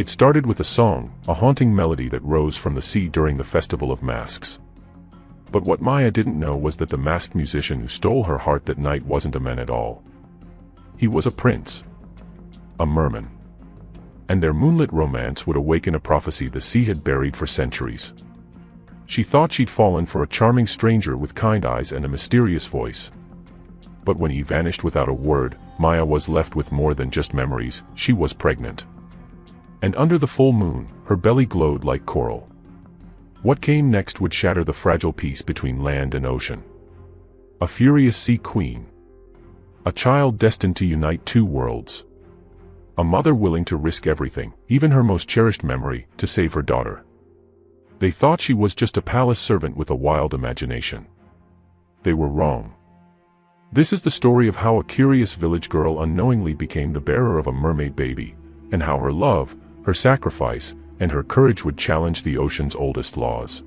It started with a song, a haunting melody that rose from the sea during the Festival of Masks. But what Maya didn't know was that the masked musician who stole her heart that night wasn't a man at all. He was a prince. A merman. And their moonlit romance would awaken a prophecy the sea had buried for centuries. She thought she'd fallen for a charming stranger with kind eyes and a mysterious voice. But when he vanished without a word, Maya was left with more than just memories. She was pregnant. And under the full moon, her belly glowed like coral. What came next would shatter the fragile peace between land and ocean. A furious sea queen. A child destined to unite two worlds. A mother willing to risk everything, even her most cherished memory, to save her daughter. They thought she was just a palace servant with a wild imagination. They were wrong. This is the story of how a curious village girl unknowingly became the bearer of a mermaid baby, and how her love, her sacrifice, and her courage would challenge the ocean's oldest laws.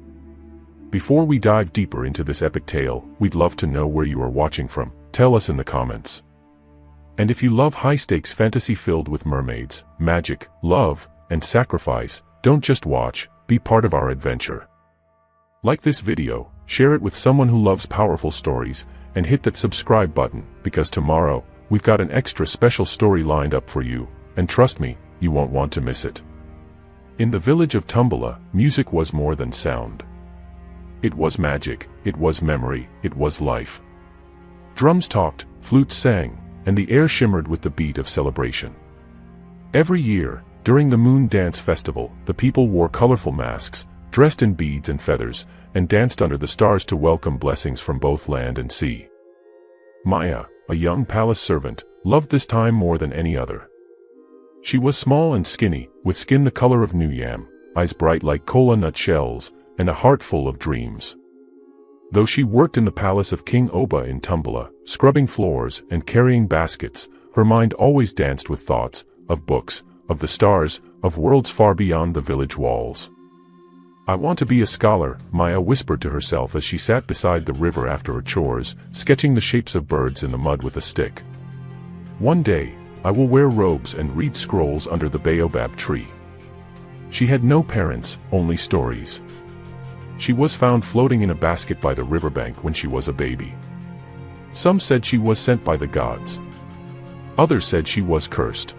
Before we dive deeper into this epic tale, we'd love to know where you are watching from. Tell us in the comments. And if you love high-stakes fantasy filled with mermaids, magic, love, and sacrifice, don't just watch, be part of our adventure. Like this video, share it with someone who loves powerful stories, and hit that subscribe button, because tomorrow, we've got an extra special story lined up for you, and trust me, you won't want to miss it. In the village of Tumbala, music was more than sound. It was magic, it was memory, it was life. Drums talked, flutes sang, and the air shimmered with the beat of celebration. Every year, during the Moon Dance Festival, the people wore colorful masks, dressed in beads and feathers, and danced under the stars to welcome blessings from both land and sea. Maya, a young palace servant, loved this time more than any other. She was small and skinny, with skin the color of new yam, eyes bright like kola nut shells, and a heart full of dreams. Though she worked in the palace of King Oba in Tumbala, scrubbing floors and carrying baskets, her mind always danced with thoughts, of books, of the stars, of worlds far beyond the village walls. "I want to be a scholar," Maya whispered to herself as she sat beside the river after her chores, sketching the shapes of birds in the mud with a stick. "One day, I will wear robes and read scrolls under the baobab tree." She had no parents, only stories. She was found floating in a basket by the riverbank when she was a baby. Some said she was sent by the gods. Others said she was cursed.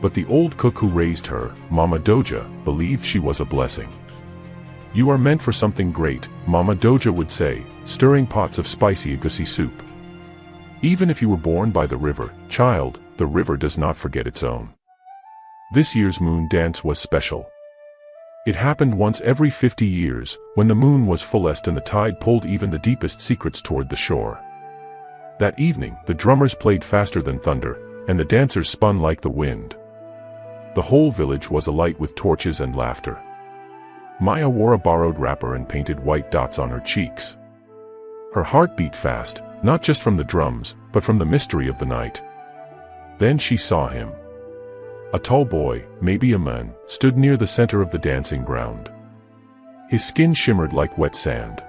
But the old cook who raised her, Mama Doja, believed she was a blessing. "You are meant for something great," Mama Doja would say, stirring pots of spicy egusi soup. "Even if you were born by the river, child, the river does not forget its own." This year's moon dance was special. It happened once every 50 years, when the moon was fullest and the tide pulled even the deepest secrets toward the shore. That evening, the drummers played faster than thunder, and the dancers spun like the wind. The whole village was alight with torches and laughter. Maya wore a borrowed wrapper and painted white dots on her cheeks. Her heart beat fast, not just from the drums, but from the mystery of the night. Then she saw him. A tall boy, maybe a man, stood near the center of the dancing ground. His skin shimmered like wet sand.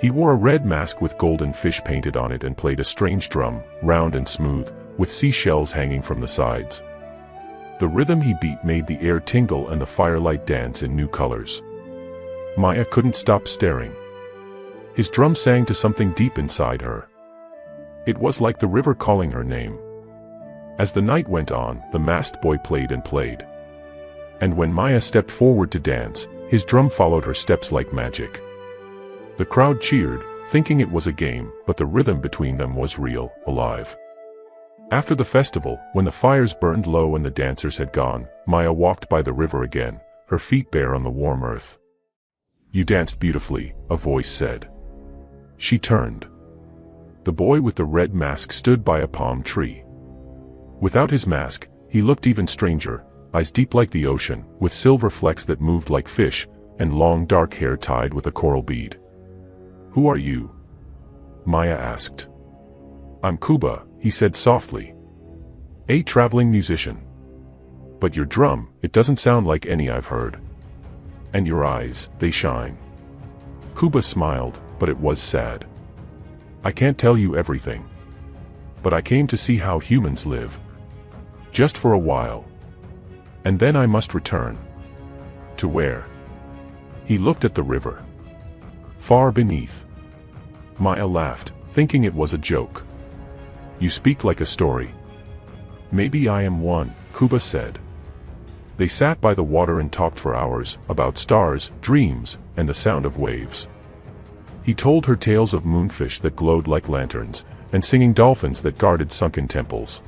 He wore a red mask with golden fish painted on it and played a strange drum, round and smooth, with seashells hanging from the sides. The rhythm he beat made the air tingle and the firelight dance in new colors. Maya couldn't stop staring. His drum sang to something deep inside her. It was like the river calling her name. As the night went on, the masked boy played and played. And when Maya stepped forward to dance, his drum followed her steps like magic. The crowd cheered, thinking it was a game, but the rhythm between them was real, alive. After the festival, when the fires burned low and the dancers had gone, Maya walked by the river again, her feet bare on the warm earth. "You danced beautifully," a voice said. She turned. The boy with the red mask stood by a palm tree. Without his mask, he looked even stranger, eyes deep like the ocean, with silver flecks that moved like fish, and long dark hair tied with a coral bead. "Who are you?" Maya asked. "I'm Kuba," he said softly. "A traveling musician. But your drum, it doesn't sound like any I've heard. And your eyes, they shine." Kuba smiled, but it was sad. "I can't tell you everything. But I came to see how humans live. Just for a while." And then I must return. To where? He looked at the river. Far beneath. Maya laughed, thinking it was a joke. You speak like a story. Maybe I am one, Kuba said. They sat by the water and talked for hours, about stars, dreams, and the sound of waves. He told her tales of moonfish that glowed like lanterns, and singing dolphins that guarded sunken temples.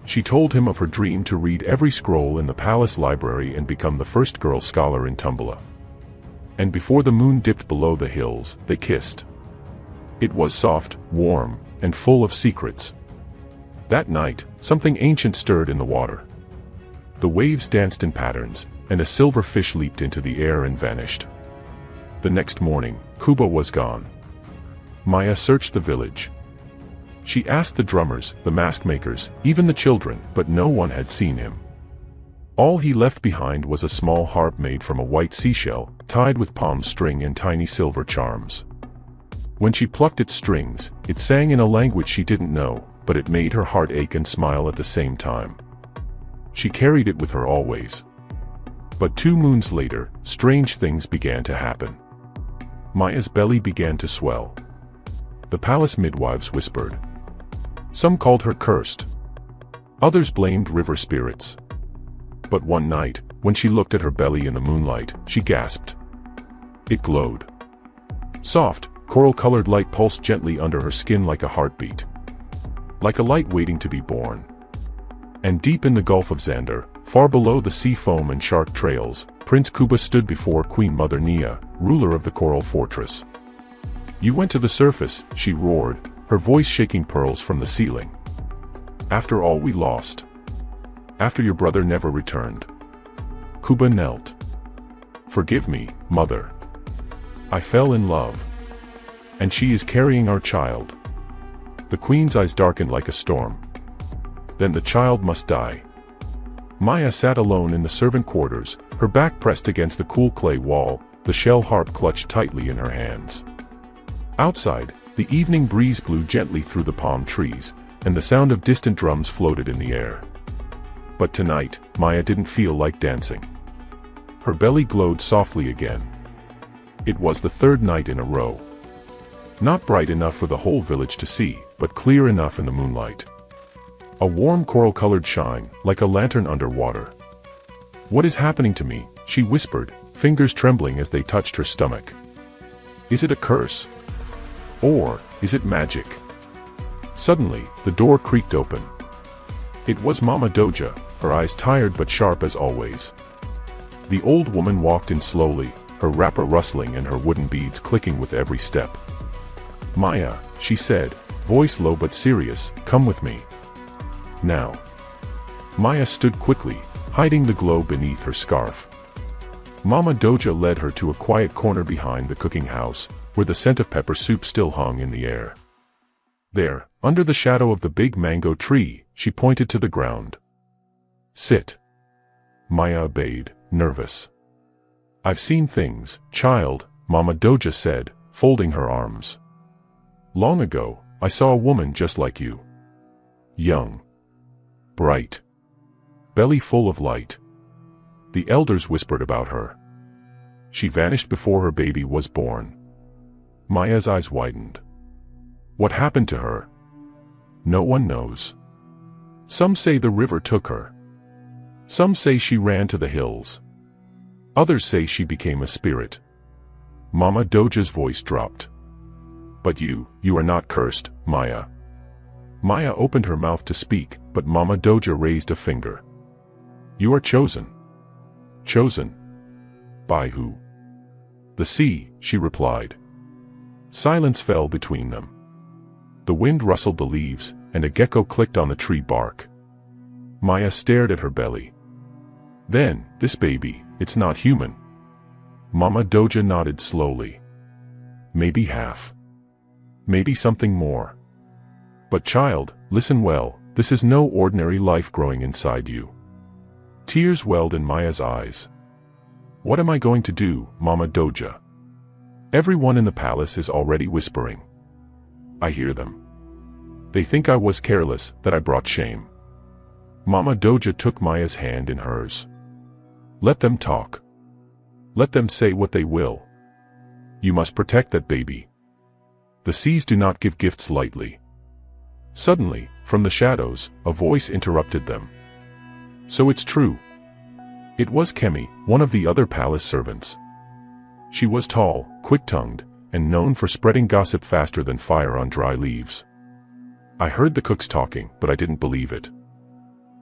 She told him of her dream to read every scroll in the palace library and become the first girl scholar in Tumbala. And before the moon dipped below the hills, they kissed. It was soft, warm, and full of secrets. That night, something ancient stirred in the water. The waves danced in patterns, and a silver fish leaped into the air and vanished. The next morning, Kuba was gone. Maya searched the village. She asked the drummers, the mask makers, even the children, but no one had seen him. All he left behind was a small harp made from a white seashell, tied with palm string and tiny silver charms. When she plucked its strings, it sang in a language she didn't know, but it made her heart ache and smile at the same time. She carried it with her always. But 2 moons later, strange things began to happen. Maya's belly began to swell. The palace midwives whispered. Some called her cursed. Others blamed river spirits. But one night, when she looked at her belly in the moonlight, she gasped. It glowed. Soft, coral-colored light pulsed gently under her skin like a heartbeat. Like a light waiting to be born. And deep in the Gulf of Xander, far below the sea foam and shark trails, Prince Kuba stood before Queen Mother Nia, ruler of the coral fortress. You went to the surface, she roared, her voice shaking pearls from the ceiling. After all we lost. After your brother never returned. Kuba knelt. Forgive me, Mother. I fell in love. And she is carrying our child. The queen's eyes darkened like a storm. Then the child must die. Maya sat alone in the servant quarters, her back pressed against the cool clay wall, the shell harp clutched tightly in her hands. Outside, the evening breeze blew gently through the palm trees, and the sound of distant drums floated in the air. But tonight, Maya didn't feel like dancing. Her belly glowed softly again. It was the 3rd night in a row. Not bright enough for the whole village to see, but clear enough in the moonlight. A warm coral-colored shine, like a lantern underwater. What is happening to me? She whispered, fingers trembling as they touched her stomach. Is it a curse? Or is it magic? Suddenly, the door creaked open. It was Mama Doja, her eyes tired but sharp as always. The old woman walked in slowly, her wrapper rustling and her wooden beads clicking with every step. Maya, she said, voice low but serious, come with me. Now. Maya stood quickly, hiding the glow beneath her scarf. Mama Doja led her to a quiet corner behind the cooking house, where the scent of pepper soup still hung in the air. There, under the shadow of the big mango tree, she pointed to the ground. Sit. Maya obeyed, nervous. I've seen things, child, Mama Doja said, folding her arms. Long ago, I saw a woman just like you. Young. Bright. Belly full of light. The elders whispered about her. She vanished before her baby was born. Maya's eyes widened. What happened to her? No one knows. Some say the river took her. Some say she ran to the hills. Others say she became a spirit. Mama Doja's voice dropped. But you are not cursed, Maya. Maya opened her mouth to speak, but Mama Doja raised a finger. You are chosen. Chosen? By who? The sea, she replied. Silence fell between them. The wind rustled the leaves, and a gecko clicked on the tree bark. Maya stared at her belly. Then, this baby, it's not human. Mama Doja nodded slowly. Maybe half. Maybe something more. But child, listen well, this is no ordinary life growing inside you. Tears welled in Maya's eyes. What am I going to do, Mama Doja? Everyone in the palace is already whispering. I hear them. They think I was careless, that I brought shame. Mama Doja took Maya's hand in hers. Let them talk. Let them say what they will. You must protect that baby. The seas do not give gifts lightly. Suddenly, from the shadows, a voice interrupted them. So it's true. It was Kemi, one of the other palace servants. She was tall, quick-tongued, and known for spreading gossip faster than fire on dry leaves. I heard the cooks talking, but I didn't believe it.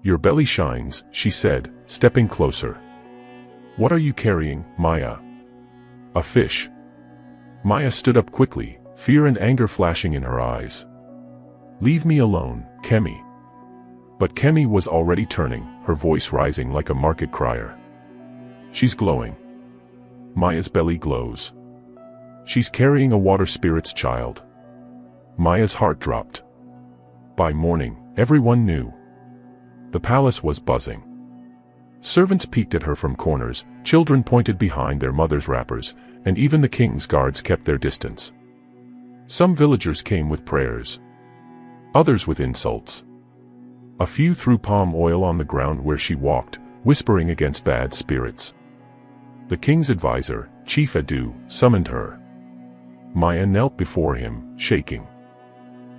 Your belly shines, she said, stepping closer. What are you carrying, Maya? A fish. Maya stood up quickly, fear and anger flashing in her eyes. Leave me alone, Kemi. But Kemi was already turning, her voice rising like a market crier. She's glowing. Maya's belly glows. She's carrying a water spirit's child. Maya's heart dropped. By morning, everyone knew. The palace was buzzing. Servants peeked at her from corners, children pointed behind their mothers' wrappers, and even the king's guards kept their distance. Some villagers came with prayers. Others with insults. A few threw palm oil on the ground where she walked, whispering against bad spirits. The king's advisor, Chief Adu, summoned her. Maya knelt before him, shaking.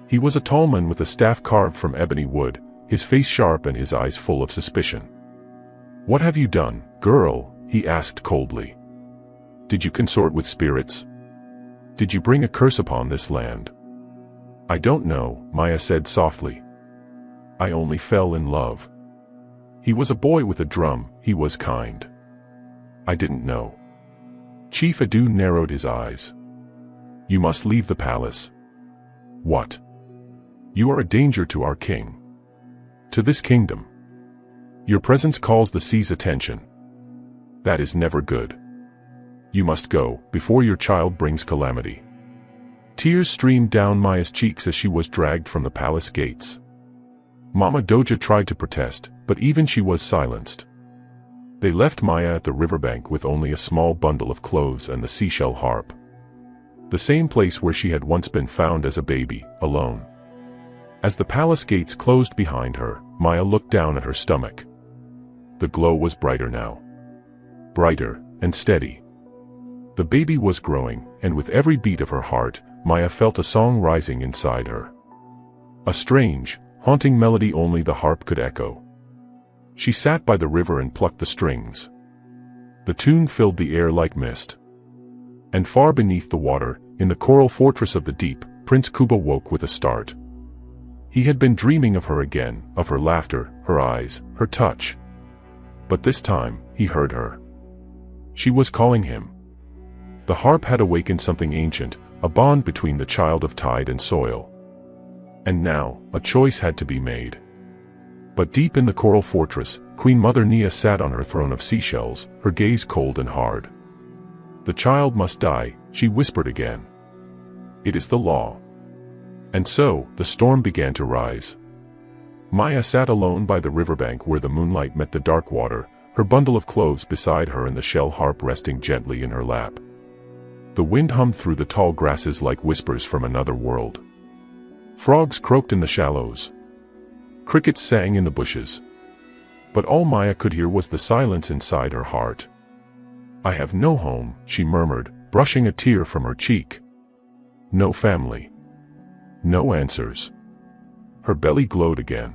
He was a tall man with a staff carved from ebony wood, his face sharp and his eyes full of suspicion. What have you done, girl? He asked coldly. Did you consort with spirits? Did you bring a curse upon this land? I don't know, Maya said softly. I only fell in love. He was a boy with a drum, he was kind. I didn't know. Chief Adu narrowed his eyes. You must leave the palace. What? You are a danger to our king. To this kingdom. Your presence calls the sea's attention. That is never good. You must go, before your child brings calamity. Tears streamed down Maya's cheeks as she was dragged from the palace gates. Mama Doja tried to protest, but even she was silenced. They left Maya at the riverbank with only a small bundle of clothes and the seashell harp. The same place where she had once been found as a baby, alone. As the palace gates closed behind her, Maya looked down at her stomach. The glow was brighter now. Brighter, and steady. The baby was growing, and with every beat of her heart, Maya felt a song rising inside her. A strange, haunting melody only the harp could echo. She sat by the river and plucked the strings. The tune filled the air like mist. And far beneath the water, in the coral fortress of the deep, Prince Kuba woke with a start. He had been dreaming of her again, of her laughter, her eyes, her touch. But this time, he heard her. She was calling him. The harp had awakened something ancient, a bond between the child of tide and soil. And now, a choice had to be made. But deep in the coral fortress, Queen Mother Nia sat on her throne of seashells, her gaze cold and hard. The child must die, she whispered again. It is the law. And so, the storm began to rise. Maya sat alone by the riverbank where the moonlight met the dark water, her bundle of clothes beside her and the shell harp resting gently in her lap. The wind hummed through the tall grasses like whispers from another world. Frogs croaked in the shallows. Crickets sang in the bushes. But all Maya could hear was the silence inside her heart. I have no home, she murmured, brushing a tear from her cheek. No family. No answers. Her belly glowed again.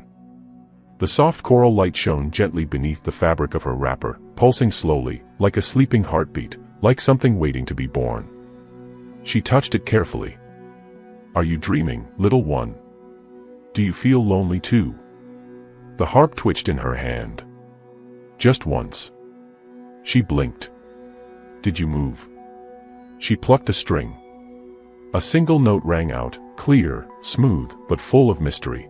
The soft coral light shone gently beneath the fabric of her wrapper, pulsing slowly, like a sleeping heartbeat, like something waiting to be born. She touched it carefully. Are you dreaming, little one? Do you feel lonely too? The harp twitched in her hand. Just once. She blinked. Did you move? She plucked a string. A single note rang out, clear, smooth, but full of mystery.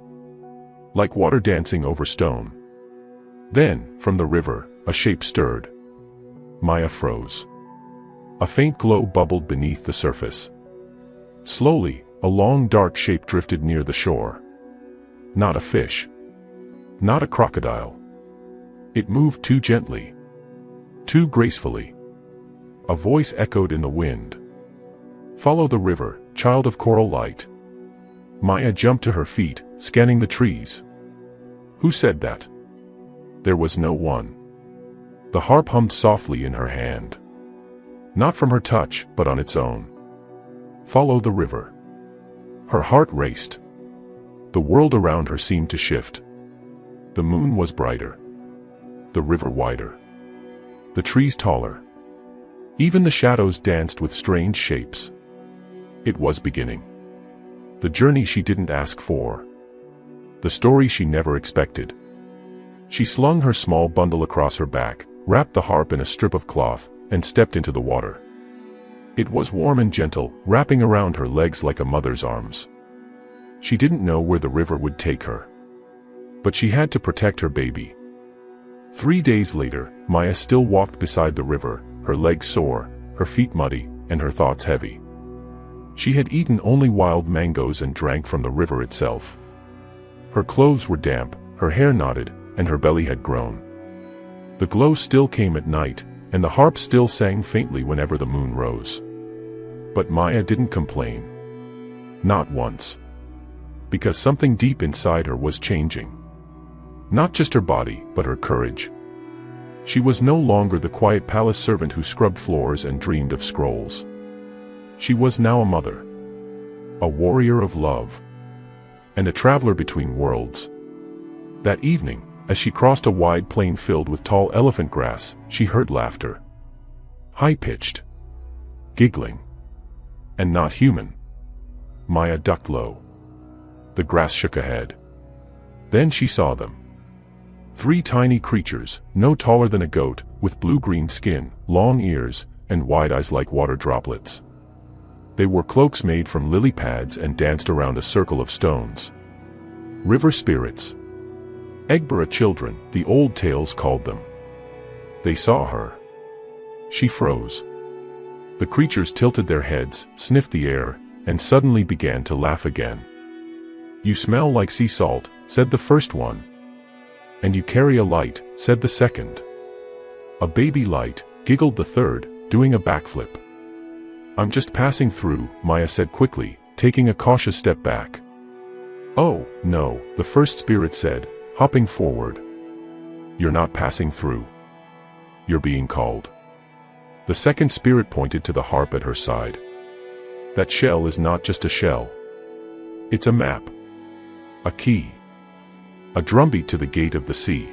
Like water dancing over stone. Then, from the river, a shape stirred. Maya froze. A faint glow bubbled beneath the surface. Slowly, a long dark shape drifted near the shore. Not a fish. Not a crocodile. It moved too gently. Too gracefully. A voice echoed in the wind. Follow the river, child of coral light. Maya jumped to her feet, scanning the trees. Who said that? There was no one. The harp hummed softly in her hand. Not from her touch, but on its own. Follow the river. Her heart raced. The world around her seemed to shift. The moon was brighter. The river wider. The trees taller. Even the shadows danced with strange shapes. It was beginning. The journey she didn't ask for. The story she never expected. She slung her small bundle across her back, wrapped the harp in a strip of cloth, and stepped into the water. It was warm and gentle, wrapping around her legs like a mother's arms. She didn't know where the river would take her. But she had to protect her baby. 3 days later, Maya still walked beside the river, her legs sore, her feet muddy, and her thoughts heavy. She had eaten only wild mangoes and drank from the river itself. Her clothes were damp, her hair knotted, and her belly had grown. The glow still came at night, and the harp still sang faintly whenever the moon rose. But Maya didn't complain. Not once. Because something deep inside her was changing. Not just her body, but her courage. She was no longer the quiet palace servant who scrubbed floors and dreamed of scrolls. She was now a mother. A warrior of love. And a traveler between worlds. That evening, as she crossed a wide plain filled with tall elephant grass, she heard laughter. High-pitched. Giggling. And not human. Maya ducked low. The grass shook ahead. Then she saw them. 3 tiny creatures, no taller than a goat, with blue-green skin, long ears, and wide eyes like water droplets. They wore cloaks made from lily pads and danced around a circle of stones. River spirits. Egbera children, the old tales called them. They saw her. She froze. The creatures tilted their heads, sniffed the air, and suddenly began to laugh again. You smell like sea salt, said the first one. And you carry a light, said the second. A baby light, giggled the third, doing a backflip. I'm just passing through, Maya said quickly, taking a cautious step back. Oh, no, the first spirit said, hopping forward. You're not passing through. You're being called. The second spirit pointed to the harp at her side. That shell is not just a shell. It's a map. A key. A drumbeat to the gate of the sea.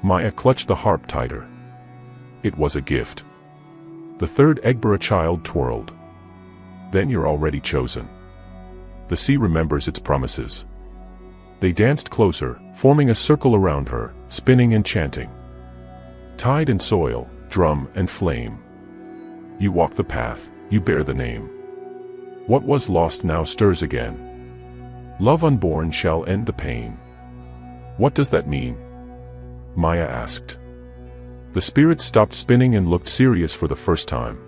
Maya clutched the harp tighter. It was a gift. The third Egbera child twirled. Then you're already chosen. The sea remembers its promises. They danced closer, forming a circle around her, spinning and chanting. Tide and soil, drum and flame. You walk the path, you bear the name. What was lost now stirs again. Love unborn shall end the pain. What does that mean? Maya asked. The spirits stopped spinning and looked serious for the first time.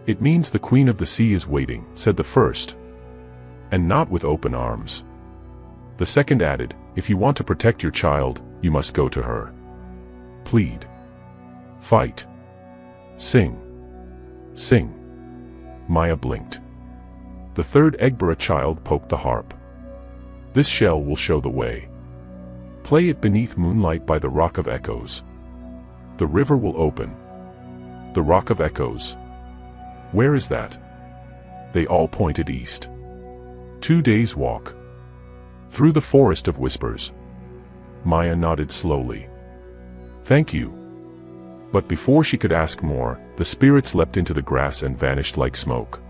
It means the Queen of the Sea is waiting, said the first. And not with open arms. The second added, if you want to protect your child, you must go to her. Plead. Fight. Sing. Sing. Maya blinked. The third Egbera child poked the harp. This shell will show the way. Play it beneath moonlight by the Rock of Echoes. The river will open. The Rock of Echoes. Where is that? They all pointed east. 2 days' walk. Through the forest of whispers. Maya nodded slowly. Thank you. But before she could ask more, the spirits leapt into the grass and vanished like smoke.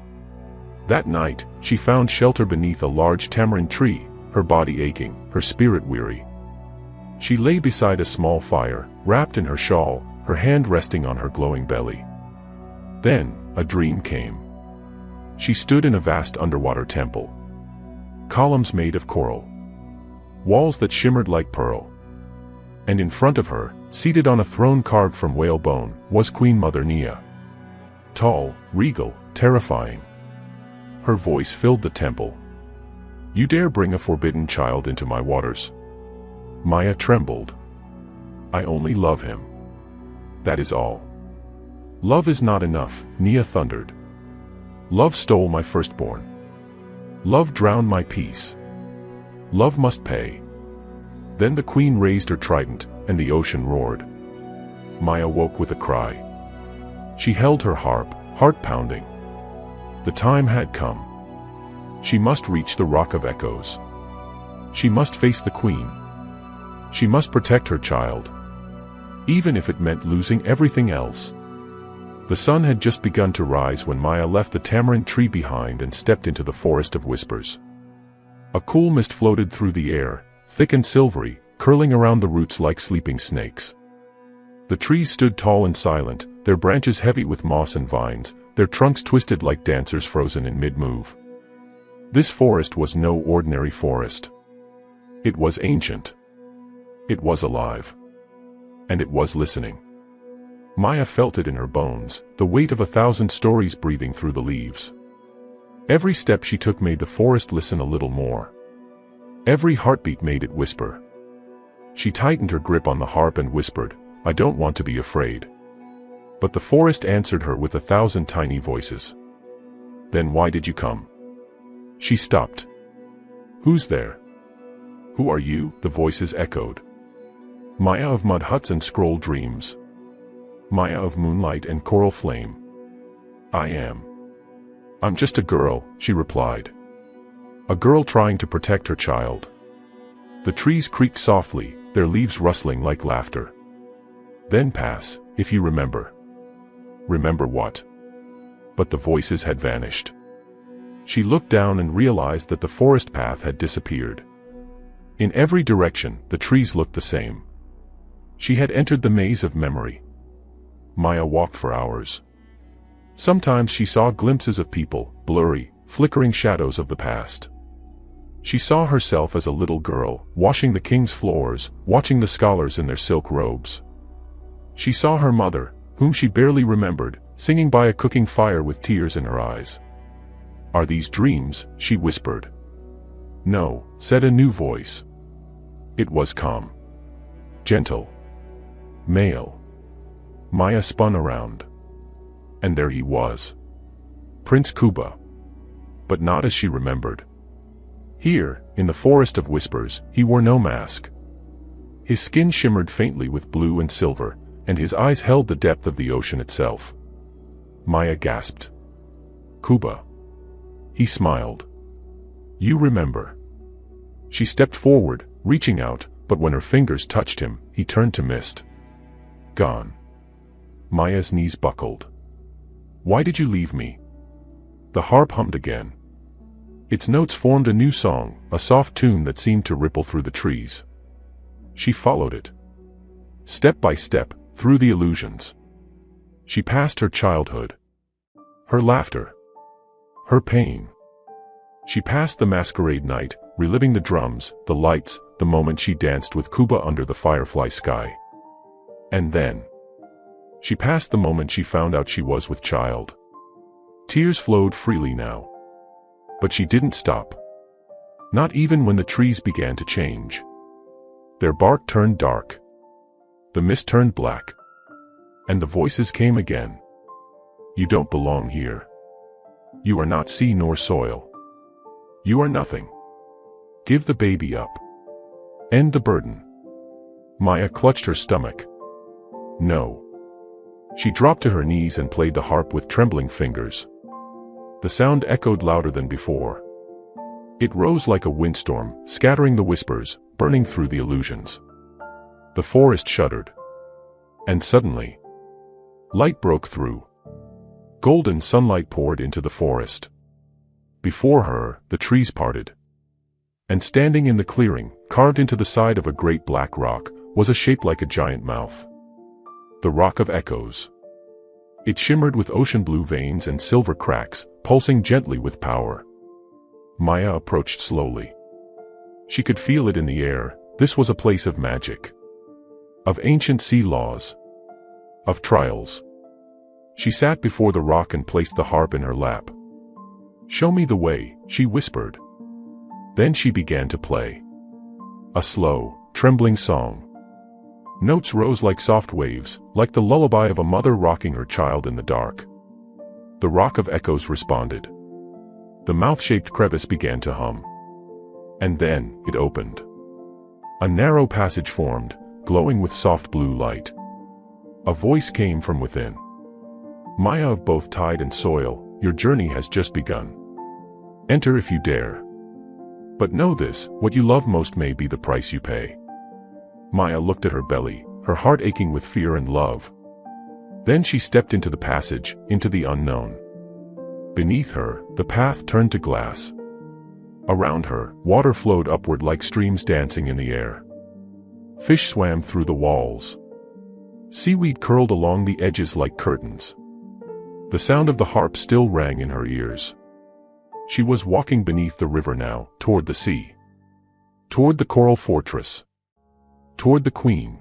That night, she found shelter beneath a large tamarind tree, her body aching, her spirit weary. She lay beside a small fire, wrapped in her shawl, her hand resting on her glowing belly. Then, a dream came. She stood in a vast underwater temple. Columns made of coral. Walls that shimmered like pearl. And in front of her, seated on a throne carved from whale bone, was Queen Mother Nia. Tall, regal, terrifying. Her voice filled the temple. You dare bring a forbidden child into my waters? Maya trembled. I only love him. That is all. Love is not enough, Nia thundered. Love stole my firstborn. Love drowned my peace. Love must pay. Then the queen raised her trident, and the ocean roared. Maya woke with a cry. She held her harp, heart pounding. The time had come. She must reach the Rock of Echoes. She must face the Queen. She must protect her child, even if it meant losing everything else. The sun had just begun to rise when Maya left the tamarind tree behind and stepped into the Forest of Whispers. A cool mist floated through the air, thick and silvery, curling around the roots like sleeping snakes. The trees stood tall and silent, their branches heavy with moss and vines, their trunks twisted like dancers frozen in mid-move. This forest was no ordinary forest. It was ancient. It was alive. And it was listening. Maya felt it in her bones, the weight of 1,000 stories breathing through the leaves. Every step she took made the forest listen a little more. Every heartbeat made it whisper. She tightened her grip on the harp and whispered, "I don't want to be afraid." But the forest answered her with 1,000 tiny voices. "Then why did you come?" She stopped. "Who's there?" "Who are you?" the voices echoed. "Maya of mud huts and scroll dreams. Maya of moonlight and coral flame. I am." "I'm just a girl," she replied. "A girl trying to protect her child." The trees creaked softly, their leaves rustling like laughter. "Then pass, if you remember." "Remember what?" But the voices had vanished. She looked down and realized that the forest path had disappeared. In every direction, the trees looked the same. She had entered the maze of memory. Maya walked for hours. Sometimes she saw glimpses of people, blurry, flickering shadows of the past. She saw herself as a little girl, washing the king's floors, watching the scholars in their silk robes. She saw her mother, whom she barely remembered, singing by a cooking fire with tears in her eyes. "Are these dreams?" she whispered. "No," said a new voice. It was calm. Gentle. Male. Maya spun around. And there he was. Prince Kuba. But not as she remembered. Here, in the Forest of Whispers, he wore no mask. His skin shimmered faintly with blue and silver, and his eyes held the depth of the ocean itself. Maya gasped. "Kuba." He smiled. "You remember." She stepped forward, reaching out, but when her fingers touched him, he turned to mist. Gone. Maya's knees buckled. "Why did you leave me?" The harp hummed again. Its notes formed a new song, a soft tune that seemed to ripple through the trees. She followed it. Step by step, through the illusions. She passed her childhood. Her laughter. Her pain. She passed the masquerade night, reliving the drums, the lights, the moment she danced with Kuba under the firefly sky. And then she passed the moment she found out she was with child. Tears flowed freely now. But she didn't stop. Not even when the trees began to change. Their bark turned dark. The mist turned black. And the voices came again. "You don't belong here. You are not sea nor soil. You are nothing. Give the baby up. End the burden." Maya clutched her stomach. No. She dropped to her knees and played the harp with trembling fingers. The sound echoed louder than before. It rose like a windstorm, scattering the whispers, burning through the illusions. The forest shuddered. And suddenly, light broke through. Golden sunlight poured into the forest. Before her, the trees parted. And standing in the clearing, carved into the side of a great black rock, was a shape like a giant mouth. The Rock of Echoes. It shimmered with ocean blue veins and silver cracks, pulsing gently with power. Maya approached slowly. She could feel it in the air. This was a place of magic. Of ancient sea laws. Of trials. She sat before the rock and placed the harp in her lap. "Show me the way," she whispered. Then she began to play. A slow, trembling song. Notes rose like soft waves, like the lullaby of a mother rocking her child in the dark. The Rock of Echoes responded. The mouth-shaped crevice began to hum. And then, it opened. A narrow passage formed, glowing with soft blue light. A voice came from within. Maya of both tide and soil, your journey has just begun. Enter if you dare. But know this, what you love most may be the price you pay. Maya looked at her belly, her heart aching with fear and love. Then she stepped into the passage, into the unknown. Beneath her, the path turned to glass. Around her, water flowed upward like streams dancing in the air. Fish swam through the walls. Seaweed curled along the edges like curtains. The sound of the harp still rang in her ears. She was walking beneath the river now, toward the sea. Toward the coral fortress. Toward the queen.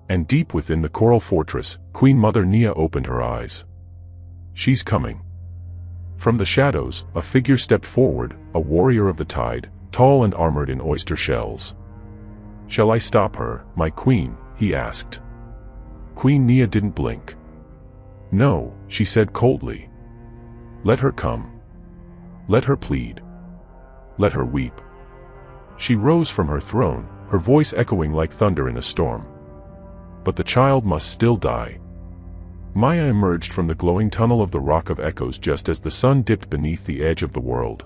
And deep within the coral fortress, Queen Mother Nia opened her eyes. She's coming. From the shadows, a figure stepped forward, a warrior of the tide, tall and armored in oyster shells. Shall I stop her, my queen? He asked. Queen Nia didn't blink. No, she said coldly. Let her come. Let her plead. Let her weep. She rose from her throne, her voice echoing like thunder in a storm. But the child must still die. Maya emerged from the glowing tunnel of the Rock of Echoes just as the sun dipped beneath the edge of the world.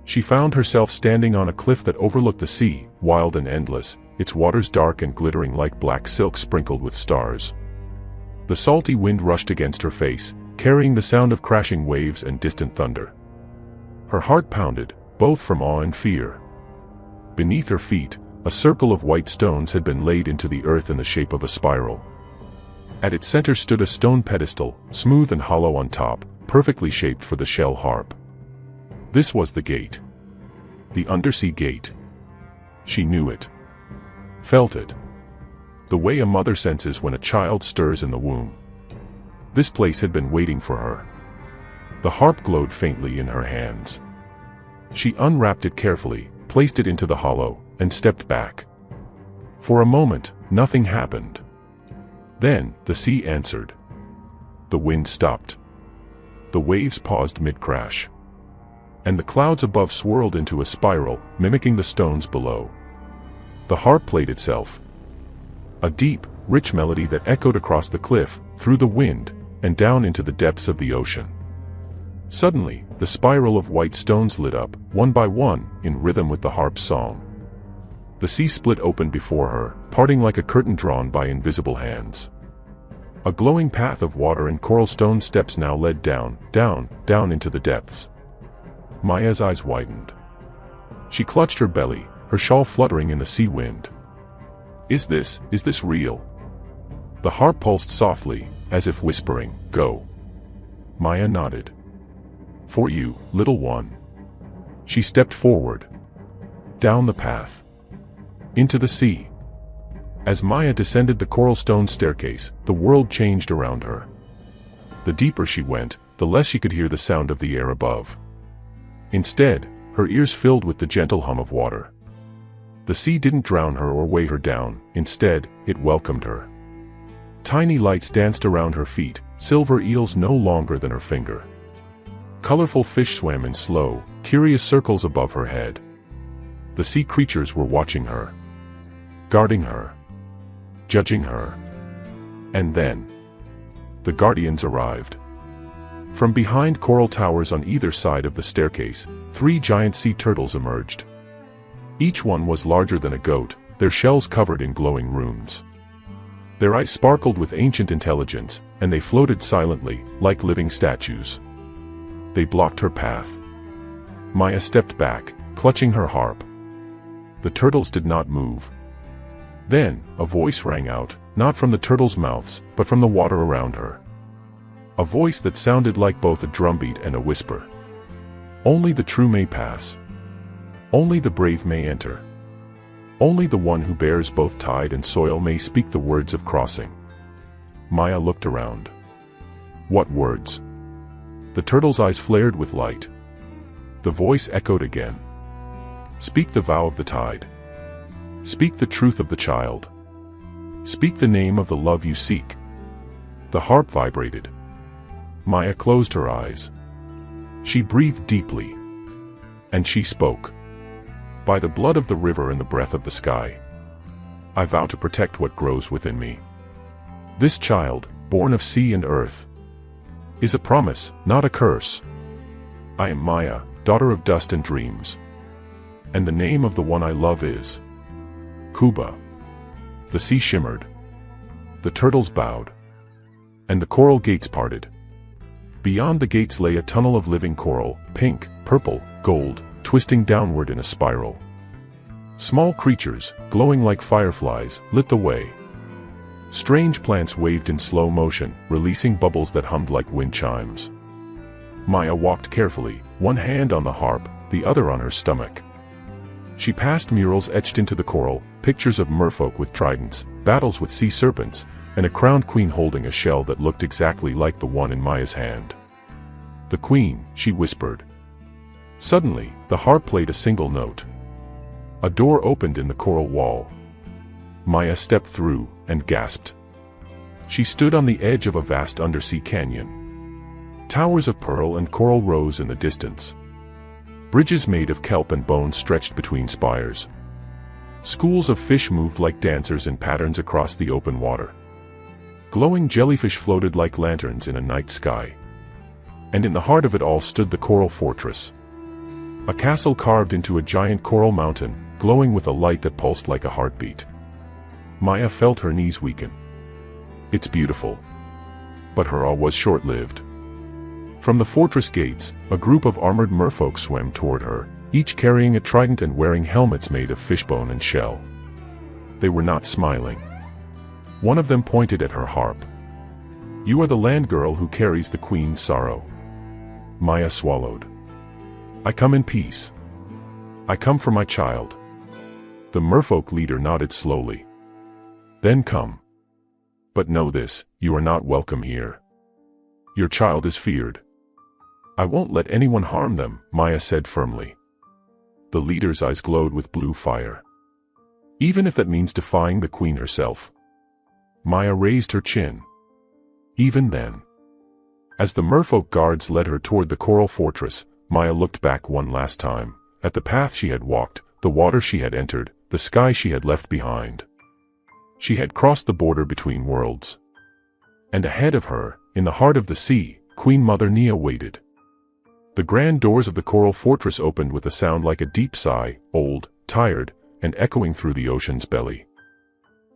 She found herself standing on a cliff that overlooked the sea, wild and endless, its waters dark and glittering like black silk sprinkled with stars. The salty wind rushed against her face, carrying the sound of crashing waves and distant thunder. Her heart pounded, both from awe and fear. Beneath her feet, a circle of white stones had been laid into the earth in the shape of a spiral. At its center stood a stone pedestal, smooth and hollow on top, perfectly shaped for the shell harp. This was the gate. The undersea gate. She knew it. Felt it. The way a mother senses when a child stirs in the womb. This place had been waiting for her. The harp glowed faintly in her hands. She unwrapped it carefully, placed it into the hollow, and stepped back. For a moment, nothing happened. Then, the sea answered. The wind stopped. The waves paused mid-crash. And the clouds above swirled into a spiral, mimicking the stones below. The harp played itself. A deep, rich melody that echoed across the cliff, through the wind, and down into the depths of the ocean. Suddenly, the spiral of white stones lit up, one by one, in rhythm with the harp's song. The sea split open before her, parting like a curtain drawn by invisible hands. A glowing path of water and coral stone steps now led down, down into the depths. Maya's eyes widened. She clutched her belly, her shawl fluttering in the sea wind. Is this real? The harp pulsed softly, as if whispering, go. Maya nodded. For you, little one. She stepped forward. Down the path. Into the sea. As Maya descended the coral stone staircase, the world changed around her. The deeper she went, the less she could hear the sound of the air above. Instead, her ears filled with the gentle hum of water. The sea didn't drown her or weigh her down, instead, it welcomed her. Tiny lights danced around her feet, silver eels no longer than her finger. Colorful fish swam in slow, curious circles above her head. The sea creatures were watching her. Guarding her. Judging her. And then, the guardians arrived. From behind coral towers on either side of the staircase, 3 giant sea turtles emerged. Each one was larger than a goat, their shells covered in glowing runes. Their eyes sparkled with ancient intelligence, and they floated silently, like living statues. They blocked her path. Maya stepped back, clutching her harp. The turtles did not move. Then, a voice rang out, not from the turtles' mouths, but from the water around her. A voice that sounded like both a drumbeat and a whisper. Only the true may pass. Only the brave may enter. Only the one who bears both tide and soil may speak the words of crossing. Maya looked around. What words? The turtle's eyes flared with light. The voice echoed again. Speak the vow of the tide. Speak the truth of the child. Speak the name of the love you seek. The harp vibrated. Maya closed her eyes. She breathed deeply. And she spoke. By the blood of the river and the breath of the sky. I vow to protect what grows within me. This child, born of sea and earth, is a promise, not a curse. I am Maya, daughter of dust and dreams. And the name of the one I love is Kuba. The sea shimmered. The turtles bowed. And the coral gates parted. Beyond the gates lay a tunnel of living coral, pink, purple, gold, twisting downward in a spiral. Small creatures, glowing like fireflies, lit the way. Strange plants waved in slow motion, releasing bubbles that hummed like wind chimes. Maya walked carefully, one hand on the harp, the other on her stomach. She passed murals etched into the coral, pictures of merfolk with tridents, battles with sea serpents, and a crowned queen holding a shell that looked exactly like the one in Maya's hand. "The queen," she whispered. Suddenly, the harp played a single note. A door opened in the coral wall. Maya stepped through, and gasped. She stood on the edge of a vast undersea canyon. Towers of pearl and coral rose in the distance. Bridges made of kelp and bone stretched between spires. Schools of fish moved like dancers in patterns across the open water. Glowing jellyfish floated like lanterns in a night sky. And in the heart of it all stood the coral fortress. A castle carved into a giant coral mountain, glowing with a light that pulsed like a heartbeat. Maya felt her knees weaken. It's beautiful. But her awe was short-lived. From the fortress gates, a group of armored merfolk swam toward her, each carrying a trident and wearing helmets made of fishbone and shell. They were not smiling. One of them pointed at her harp. "You are the land girl who carries the queen's sorrow." Maya swallowed. "I come in peace. I come for my child." The merfolk leader nodded slowly. "Then come. But know this, you are not welcome here. Your child is feared." "I won't let anyone harm them," Maya said firmly. The leader's eyes glowed with blue fire. "Even if that means defying the queen herself." Maya raised her chin. Even then. As the merfolk guards led her toward the coral fortress, Maya looked back one last time, at the path she had walked, the water she had entered, the sky she had left behind. She had crossed the border between worlds. And ahead of her, in the heart of the sea, Queen Mother Nia waited. The grand doors of the coral fortress opened with a sound like a deep sigh, old, tired, and echoing through the ocean's belly.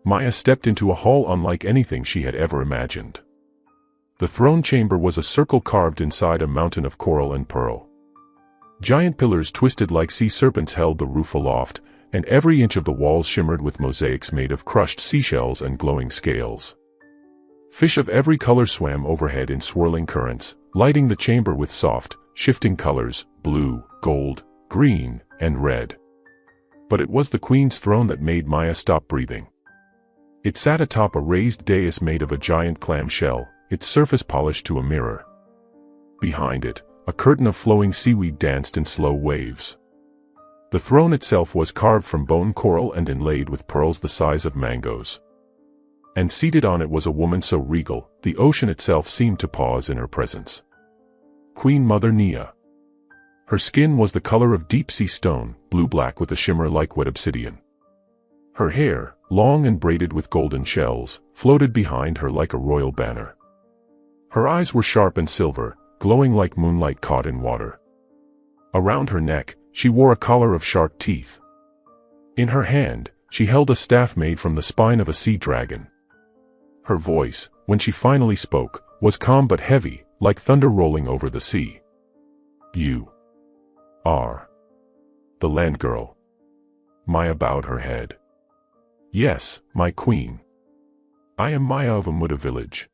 Maya stepped into a hall unlike anything she had ever imagined. The throne chamber was a circle carved inside a mountain of coral and pearl. Giant pillars twisted like sea serpents held the roof aloft, and every inch of the walls shimmered with mosaics made of crushed seashells and glowing scales. Fish of every color swam overhead in swirling currents, lighting the chamber with soft, shifting colors, blue, gold, green, and red. But it was the queen's throne that made Maya stop breathing. It sat atop a raised dais made of a giant clam shell, its surface polished to a mirror. Behind it, a curtain of flowing seaweed danced in slow waves. The throne itself was carved from bone coral and inlaid with pearls the size of mangoes. And seated on it was a woman so regal, the ocean itself seemed to pause in her presence. Queen Mother Nia. Her skin was the color of deep-sea stone, blue-black with a shimmer like wet obsidian. Her hair, long and braided with golden shells, floated behind her like a royal banner. Her eyes were sharp and silver, glowing like moonlight caught in water. Around her neck, she wore a collar of sharp teeth. In her hand, she held a staff made from the spine of a sea dragon. Her voice, when she finally spoke, was calm but heavy, like thunder rolling over the sea. "You are the land girl." Maya bowed her head. "Yes, my queen. I am Maya of Amuda village."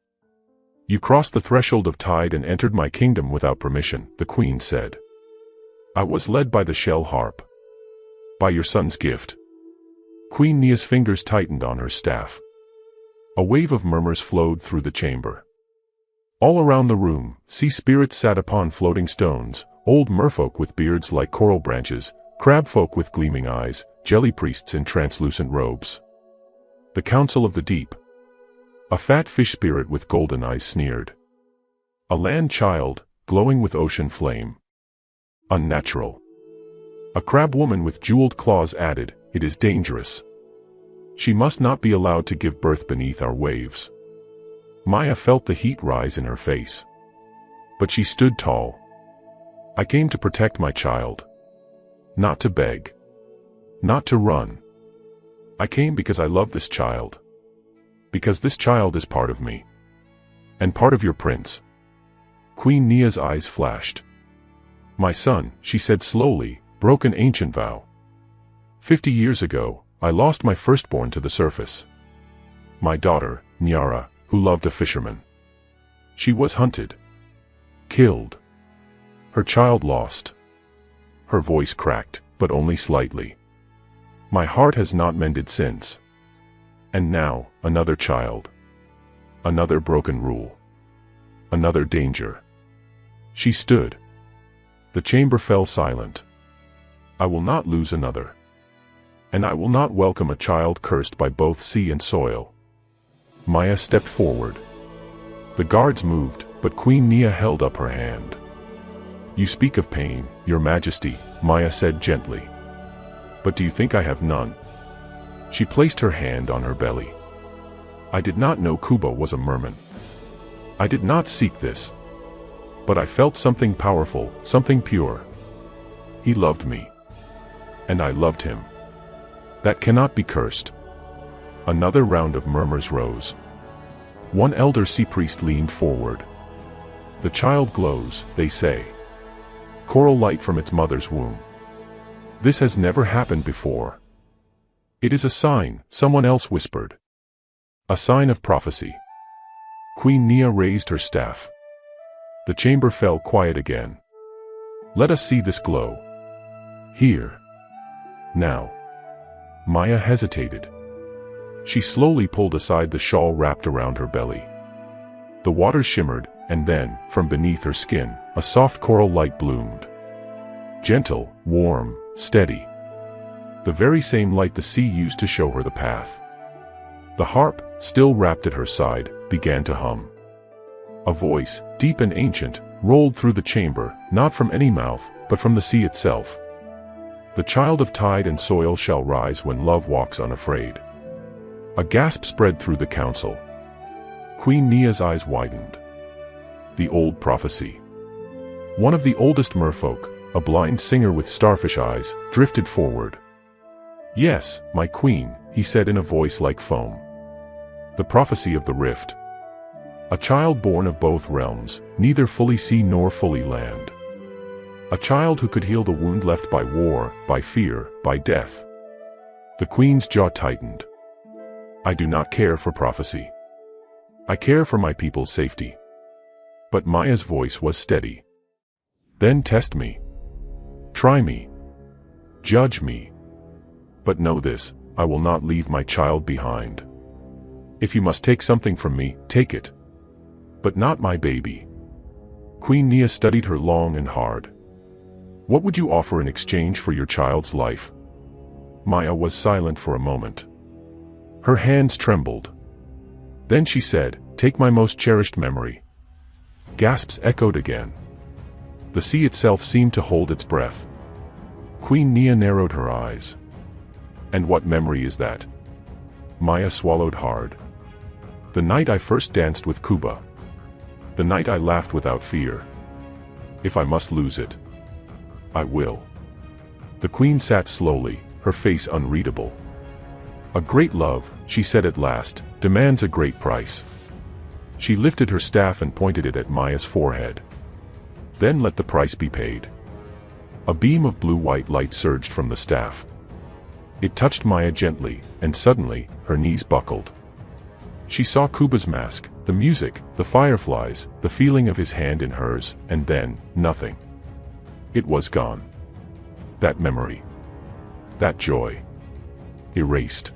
"You crossed the threshold of tide and entered my kingdom without permission," the queen said. "I was led by the shell harp. By your son's gift." Queen Nia's fingers tightened on her staff. A wave of murmurs flowed through the chamber. All around the room, sea spirits sat upon floating stones, old merfolk with beards like coral branches, crabfolk with gleaming eyes, jelly priests in translucent robes. The Council of the Deep. A fat fish spirit with golden eyes sneered. A land child, glowing with ocean flame. Unnatural. A crab woman with jeweled claws added, "It is dangerous." She must not be allowed to give birth beneath our waves. Maya felt the heat rise in her face. But she stood tall. I came to protect my child. Not to beg. Not to run. I came because I love this child. Because this child is part of me. And part of your prince. Queen Nia's eyes flashed. My son, she said slowly, broke an ancient vow. 50 years ago, I lost my firstborn to the surface. My daughter, Nyara, who loved a fisherman. She was hunted. Killed. Her child lost. Her voice cracked, but only slightly. My heart has not mended since. And now, another child. Another broken rule. Another danger. She stood. The chamber fell silent. I will not lose another. And I will not welcome a child cursed by both sea and soil. Maya stepped forward. The guards moved, but Queen Nia held up her hand. You speak of pain, your majesty, Maya said gently. But do you think I have none? She placed her hand on her belly. I did not know Kuba was a merman. I did not seek this. But I felt something powerful, something pure. He loved me. And I loved him. That cannot be cursed. Another round of murmurs rose. One elder sea priest leaned forward. The child glows, they say. Coral light from its mother's womb. This has never happened before. It is a sign, someone else whispered. A sign of prophecy. Queen Nia raised her staff. The chamber fell quiet again. Let us see this glow. Here. Now. Maya hesitated. She slowly pulled aside the shawl wrapped around her belly. The water shimmered, and then, from beneath her skin, a soft coral light bloomed. Gentle, warm, steady. The very same light the sea used to show her the path. The harp, still wrapped at her side, began to hum. A voice, deep and ancient, rolled through the chamber, not from any mouth, but from the sea itself. The child of tide and soil shall rise when love walks unafraid. A gasp spread through the council. Queen Nia's eyes widened. The old prophecy. One of the oldest merfolk, a blind singer with starfish eyes, drifted forward. Yes, my queen, he said in a voice like foam. The prophecy of the rift. A child born of both realms, neither fully sea nor fully land. A child who could heal the wound left by war, by fear, by death. The queen's jaw tightened. I do not care for prophecy. I care for my people's safety. But Maya's voice was steady. Then test me. Try me. Judge me. But know this, I will not leave my child behind. If you must take something from me, take it. But not my baby. Queen Nia studied her long and hard. What would you offer in exchange for your child's life? Maya was silent for a moment. Her hands trembled. Then she said, take my most cherished memory. Gasps echoed again. The sea itself seemed to hold its breath. Queen Nia narrowed her eyes. And what memory is that? Maya swallowed hard. The night I first danced with Kuba. The night I laughed without fear. If I must lose it, I will. The queen sat slowly, her face unreadable. A great love, she said at last, demands a great price. She lifted her staff and pointed it at Maya's forehead. Then let the price be paid. A beam of blue-white light surged from the staff. It touched Maya gently, and suddenly, her knees buckled. She saw Kuba's mask, the music, the fireflies, the feeling of his hand in hers, and then, nothing. It was gone. That memory. That joy. Erased.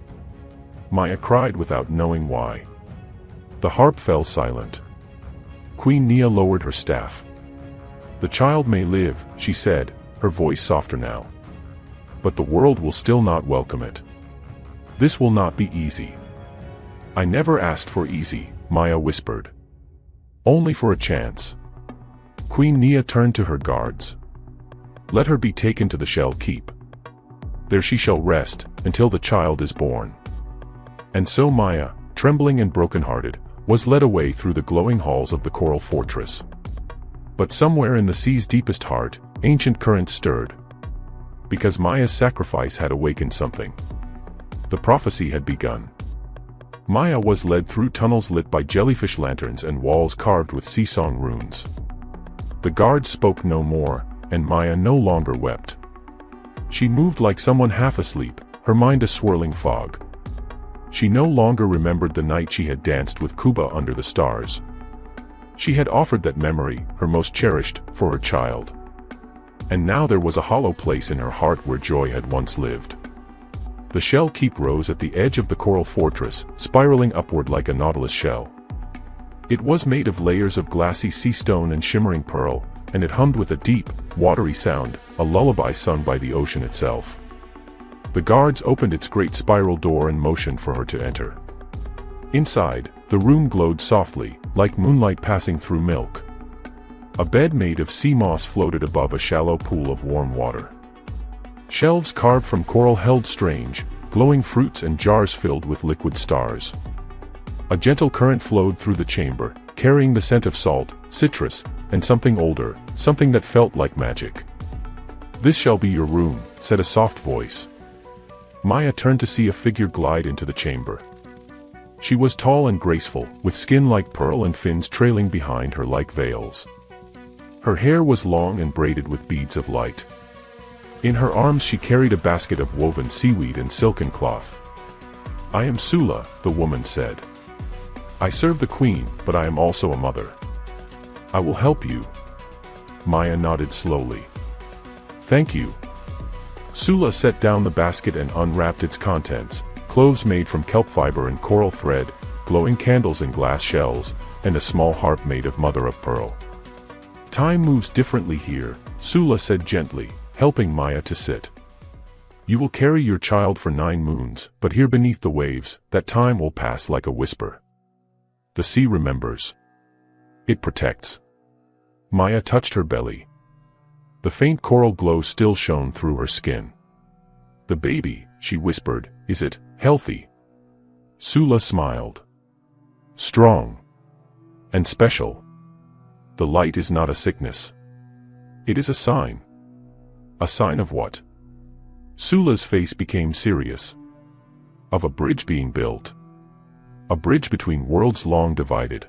Maya cried without knowing why. The harp fell silent. Queen Nia lowered her staff. The child may live, she said, her voice softer now. But the world will still not welcome it. This will not be easy. I never asked for easy, Maya whispered. Only for a chance. Queen Nia turned to her guards. Let her be taken to the Shell Keep. There she shall rest, until the child is born. And so Maya, trembling and broken-hearted, was led away through the glowing halls of the coral fortress. But somewhere in the sea's deepest heart, ancient currents stirred. Because Maya's sacrifice had awakened something. The prophecy had begun. Maya was led through tunnels lit by jellyfish lanterns and walls carved with sea song runes. The guards spoke no more, and Maya no longer wept. She moved like someone half asleep, her mind a swirling fog. She no longer remembered the night she had danced with Kuba under the stars. She had offered that memory, her most cherished, for her child. And now there was a hollow place in her heart where joy had once lived. The shell keep rose at the edge of the coral fortress, spiraling upward like a nautilus shell. It was made of layers of glassy sea stone and shimmering pearl, and it hummed with a deep, watery sound, a lullaby sung by the ocean itself. The guards opened its great spiral door and motioned for her to enter. Inside, the room glowed softly, like moonlight passing through milk. A bed made of sea moss floated above a shallow pool of warm water. Shelves carved from coral held strange, glowing fruits and jars filled with liquid stars. A gentle current flowed through the chamber, carrying the scent of salt, citrus, and something older, something that felt like magic. "This shall be your room," said a soft voice. Maya turned to see a figure glide into the chamber. She was tall and graceful, with skin like pearl and fins trailing behind her like veils. Her hair was long and braided with beads of light. In her arms she carried a basket of woven seaweed and silken cloth. "I am Sula," the woman said. "I serve the queen, but I am also a mother. I will help you." Maya nodded slowly. "Thank you." Sula set down the basket and unwrapped its contents, clothes made from kelp fiber and coral thread, glowing candles in glass shells, and a small harp made of mother of pearl. "Time moves differently here," Sula said gently, helping Maya to sit. "You will carry your child for 9 moons, but here beneath the waves, that time will pass like a whisper. The sea remembers. It protects." Maya touched her belly. The faint coral glow still shone through her skin. "The baby," she whispered, "is it healthy?" Sula smiled. "Strong. And special. The light is not a sickness. It is a sign." "A sign of what?" Sula's face became serious. "Of a bridge being built. A bridge between worlds long divided."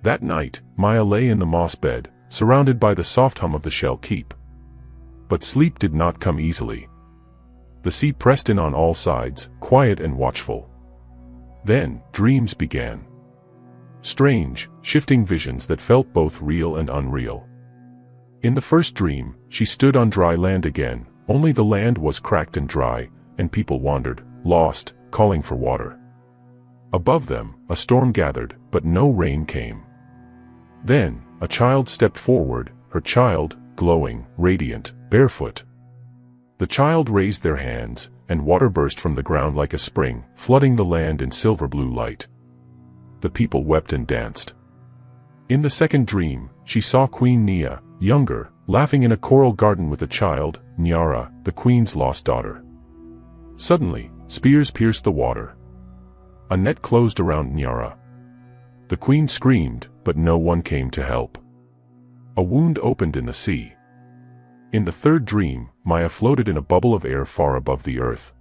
That night, Maya lay in the moss bed, surrounded by the soft hum of the shell keep. But sleep did not come easily. The sea pressed in on all sides, quiet and watchful. Then, dreams began. Strange, shifting visions that felt both real and unreal. In the first dream, she stood on dry land again, only the land was cracked and dry, and people wandered, lost, calling for water. Above them, a storm gathered, but no rain came. Then, a child stepped forward, her child, glowing, radiant, barefoot. The child raised their hands, and water burst from the ground like a spring, flooding the land in silver-blue light. The people wept and danced. In the second dream, she saw Queen Nia, younger, laughing in a coral garden with a child, Nyara, the queen's lost daughter. Suddenly, spears pierced the water. A net closed around Nyara. The queen screamed, but no one came to help. A wound opened in the sea. In the third dream, Maya floated in a bubble of air far above the earth.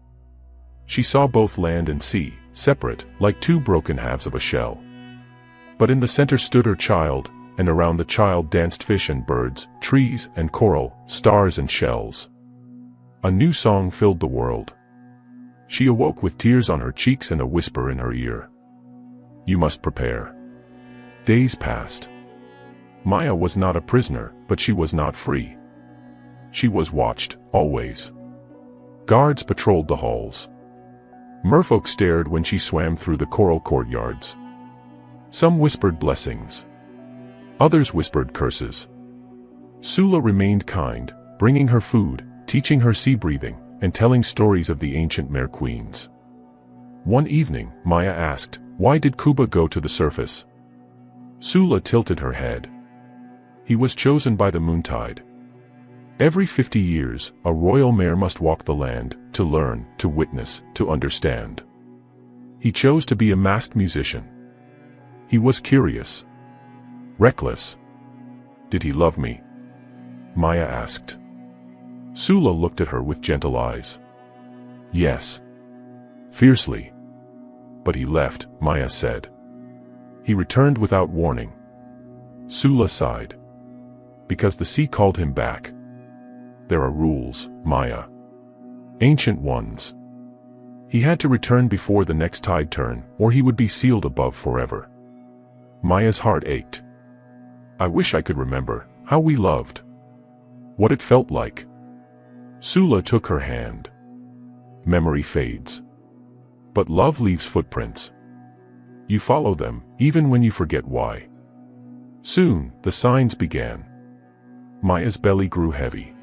She saw both land and sea, separate, like 2 broken halves of a shell. But in the center stood her child, and around the child danced fish and birds, trees and coral, stars and shells. A new song filled the world. She awoke with tears on her cheeks and a whisper in her ear. "You must prepare." Days passed. Maya was not a prisoner, but she was not free. She was watched, always. Guards patrolled the halls. Merfolk stared when she swam through the coral courtyards. Some whispered blessings. Others whispered curses. Sula remained kind, bringing her food, teaching her sea breathing, and telling stories of the ancient Mer queens. One evening, Maya asked, "Why did Kuba go to the surface?" Sula tilted her head. "He was chosen by the moontide. Every 50 years, a royal mare must walk the land, to learn, to witness, to understand. He chose to be a masked musician. He was curious. Reckless. Did he love me? Maya asked. Sula looked at her with gentle eyes. Yes. Fiercely. But he left, Maya said. He returned without warning. Sula sighed. Because the sea called him back. There are rules, Maya. Ancient ones. He had to return before the next tide turn, or he would be sealed above forever. Maya's heart ached. I wish I could remember how we loved. What it felt like. Sula took her hand. Memory fades. But love leaves footprints. You follow them, even when you forget why. Soon, the signs began. Maya's belly grew heavy.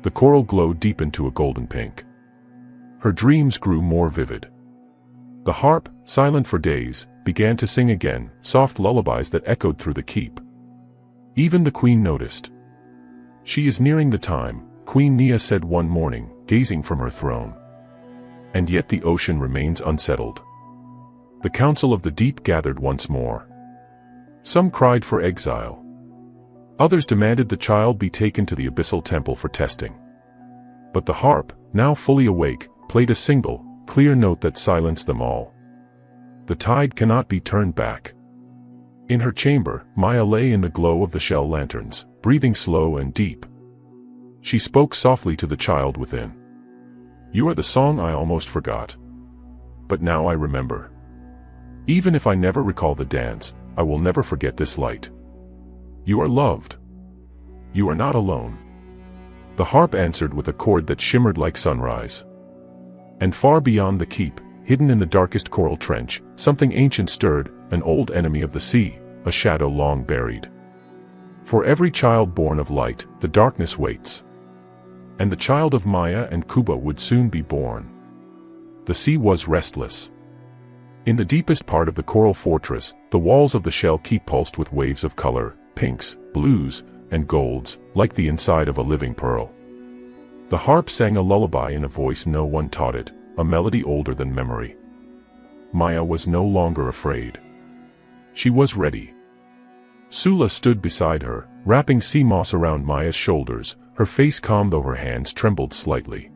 The coral glowed deep into a golden pink. Her dreams grew more vivid. The harp, silent for days, began to sing again, soft lullabies that echoed through the keep. Even the queen noticed. She is nearing the time, Queen Nia said one morning, gazing from her throne. And yet the ocean remains unsettled. The council of the deep gathered once more. Some cried for exile. Others demanded the child be taken to the abyssal temple for testing. But the harp, now fully awake, played a single, clear note that silenced them all. The tide cannot be turned back. In her chamber, Maya lay in the glow of the shell lanterns, breathing slow and deep. She spoke softly to the child within. You are the song I almost forgot. But now I remember. Even if I never recall the dance, I will never forget this light. You are loved. You are not alone. The harp answered with a chord that shimmered like sunrise. And far beyond the keep, hidden in the darkest coral trench, something ancient stirred, an old enemy of the sea, a shadow long buried. For every child born of light, the darkness waits. And the child of Maya and Kuba would soon be born. The sea was restless. In the deepest part of the coral fortress, the walls of the shell keep pulsed with waves of color, pinks, blues, and golds, like the inside of a living pearl. The harp sang a lullaby in a voice no one taught it, a melody older than memory. Maya was no longer afraid. She was ready. Sula stood beside her, wrapping sea moss around Maya's shoulders, her face calm though her hands trembled slightly.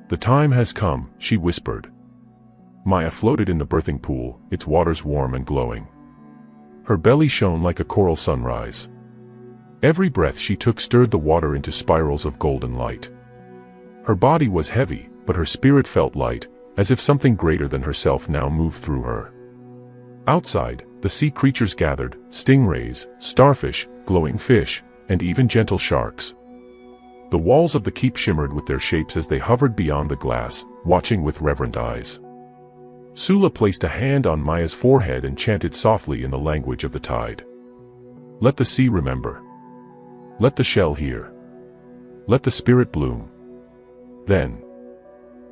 The time has come, she whispered. Maya floated in the birthing pool, its waters warm and glowing. Her belly shone like a coral sunrise. Every breath she took stirred the water into spirals of golden light. Her body was heavy, but her spirit felt light, as if something greater than herself now moved through her. Outside, the sea creatures gathered, stingrays, starfish, glowing fish, and even gentle sharks. The walls of the keep shimmered with their shapes as they hovered beyond the glass, watching with reverent eyes. Sula placed a hand on Maya's forehead and chanted softly in the language of the tide. Let the sea remember. Let the shell hear. Let the spirit bloom. Then,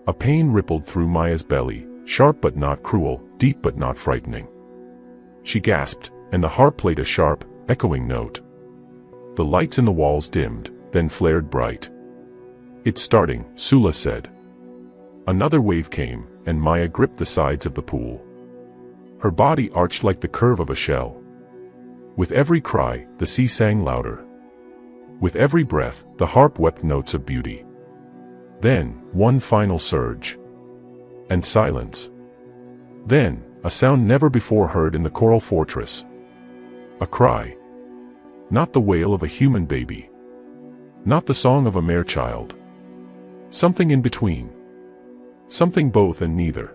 a pain rippled through Maya's belly, sharp but not cruel, deep but not frightening. She gasped, and the harp played a sharp, echoing note. The lights in the walls dimmed, then flared bright. It's starting, Sula said. Another wave came, and Maya gripped the sides of the pool. Her body arched like the curve of a shell. With every cry, the sea sang louder. With every breath, the harp wept notes of beauty. Then, one final surge. And silence. Then, a sound never before heard in the coral fortress. A cry. Not the wail of a human baby. Not the song of a mere child. Something in between. Something both and neither.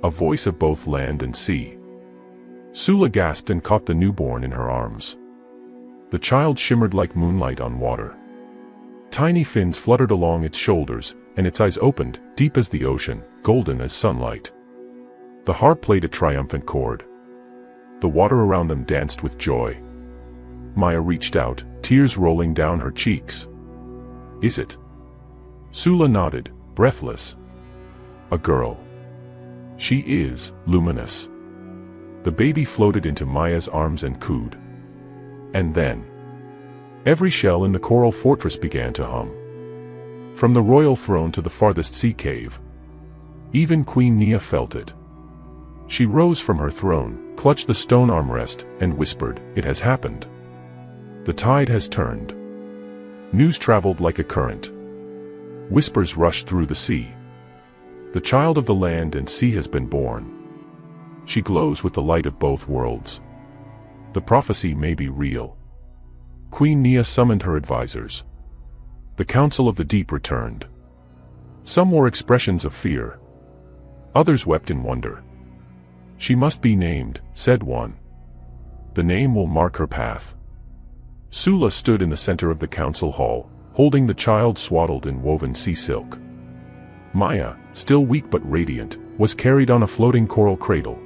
A voice of both land and sea. Sula gasped and caught the newborn in her arms. The child shimmered like moonlight on water. Tiny fins fluttered along its shoulders, and its eyes opened, deep as the ocean, golden as sunlight. The harp played a triumphant chord. The water around them danced with joy. Maya reached out, tears rolling down her cheeks. Is it? Sula nodded, breathless. A girl. She is luminous. The baby floated into Maya's arms and cooed. And then, every shell in the coral fortress began to hum. From the royal throne to the farthest sea cave. Even Queen Nia felt it. She rose from her throne, clutched the stone armrest, and whispered, "It has happened. The tide has turned." News traveled like a current. Whispers rushed through the sea. The child of the land and sea has been born. She glows with the light of both worlds. The prophecy may be real. Queen Nia summoned her advisors. The council of the deep returned. Some were expressions of fear. Others wept in wonder. "She must be named," said one. "The name will mark her path." Sula stood in the center of the council hall, holding the child swaddled in woven sea silk. Maya, still weak but radiant, was carried on a floating coral cradle.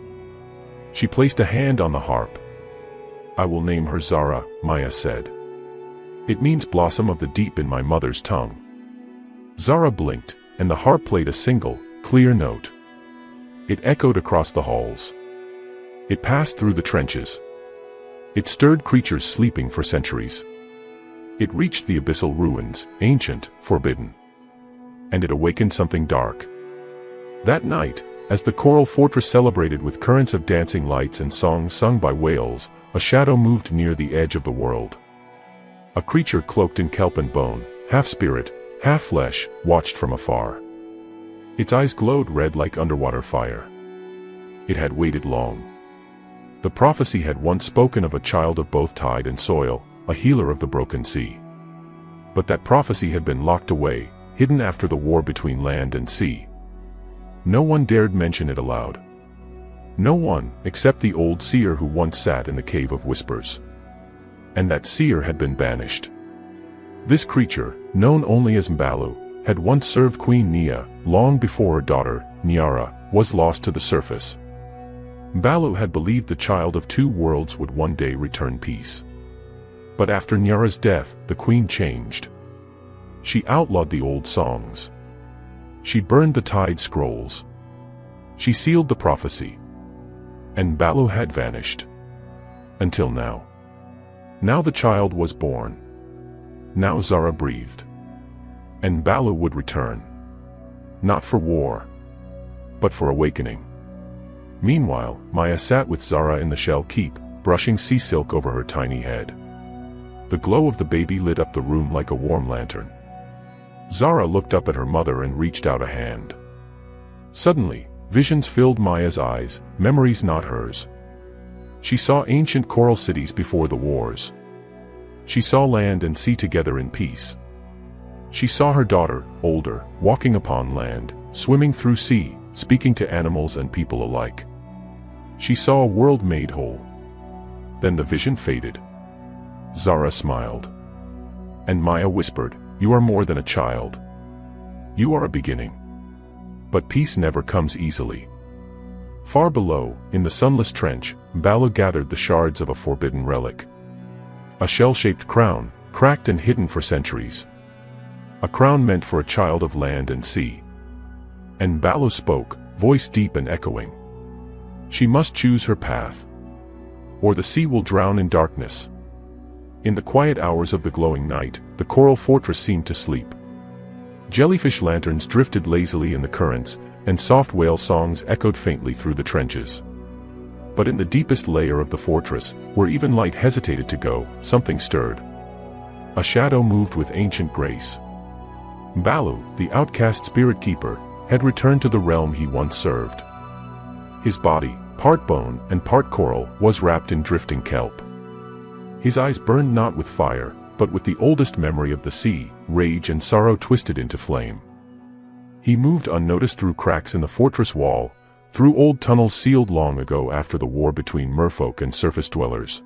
She placed a hand on the harp. "I will name her Zara," Maya said. "It means blossom of the deep in my mother's tongue." Zara blinked, and the harp played a single, clear note. It echoed across the halls. It passed through the trenches. It stirred creatures sleeping for centuries. It reached the abyssal ruins, ancient, forbidden. And it awakened something dark. That night, as the coral fortress celebrated with currents of dancing lights and songs sung by whales, a shadow moved near the edge of the world. A creature cloaked in kelp and bone, half spirit, half flesh, watched from afar. Its eyes glowed red like underwater fire. It had waited long. The prophecy had once spoken of a child of both tide and soil, a healer of the broken sea. But that prophecy had been locked away, hidden after the war between land and sea. No one dared mention it aloud. No one, except the old seer who once sat in the Cave of Whispers. And that seer had been banished. This creature, known only as Mbalu, had once served Queen Nia, long before her daughter, Nyara, was lost to the surface. Mbalu had believed the child of two worlds would one day return peace. But after Nyara's death, the queen changed. She outlawed the old songs. She burned the tide scrolls. She sealed the prophecy. And Mbalu had vanished. Until now. Now the child was born. Now Zara breathed. And Mbalu would return. Not for war, but for awakening. Meanwhile, Maya sat with Zara in the shell keep, brushing sea silk over her tiny head. The glow of the baby lit up the room like a warm lantern. Zara looked up at her mother and reached out a hand. Suddenly, visions filled Maya's eyes, memories not hers. She saw ancient coral cities before the wars. She saw land and sea together in peace. She saw her daughter, older, walking upon land, swimming through sea, speaking to animals and people alike. She saw a world made whole. Then the vision faded. Zara smiled. And Maya whispered, "You are more than a child. You are a beginning." But peace never comes easily. Far below, in the sunless trench, Mbalu gathered the shards of a forbidden relic. A shell-shaped crown, cracked and hidden for centuries. A crown meant for a child of land and sea. And Mbalu spoke, voice deep and echoing. She must choose her path. Or the sea will drown in darkness. In the quiet hours of the glowing night, the coral fortress seemed to sleep. Jellyfish lanterns drifted lazily in the currents, and soft whale songs echoed faintly through the trenches. But in the deepest layer of the fortress, where even light hesitated to go, something stirred. A shadow moved with ancient grace. Mbalu, the outcast spirit keeper, had returned to the realm he once served. His body, part bone and part coral, was wrapped in drifting kelp. His eyes burned not with fire, but with the oldest memory of the sea, rage and sorrow twisted into flame. He moved unnoticed through cracks in the fortress wall, through old tunnels sealed long ago after the war between merfolk and surface dwellers.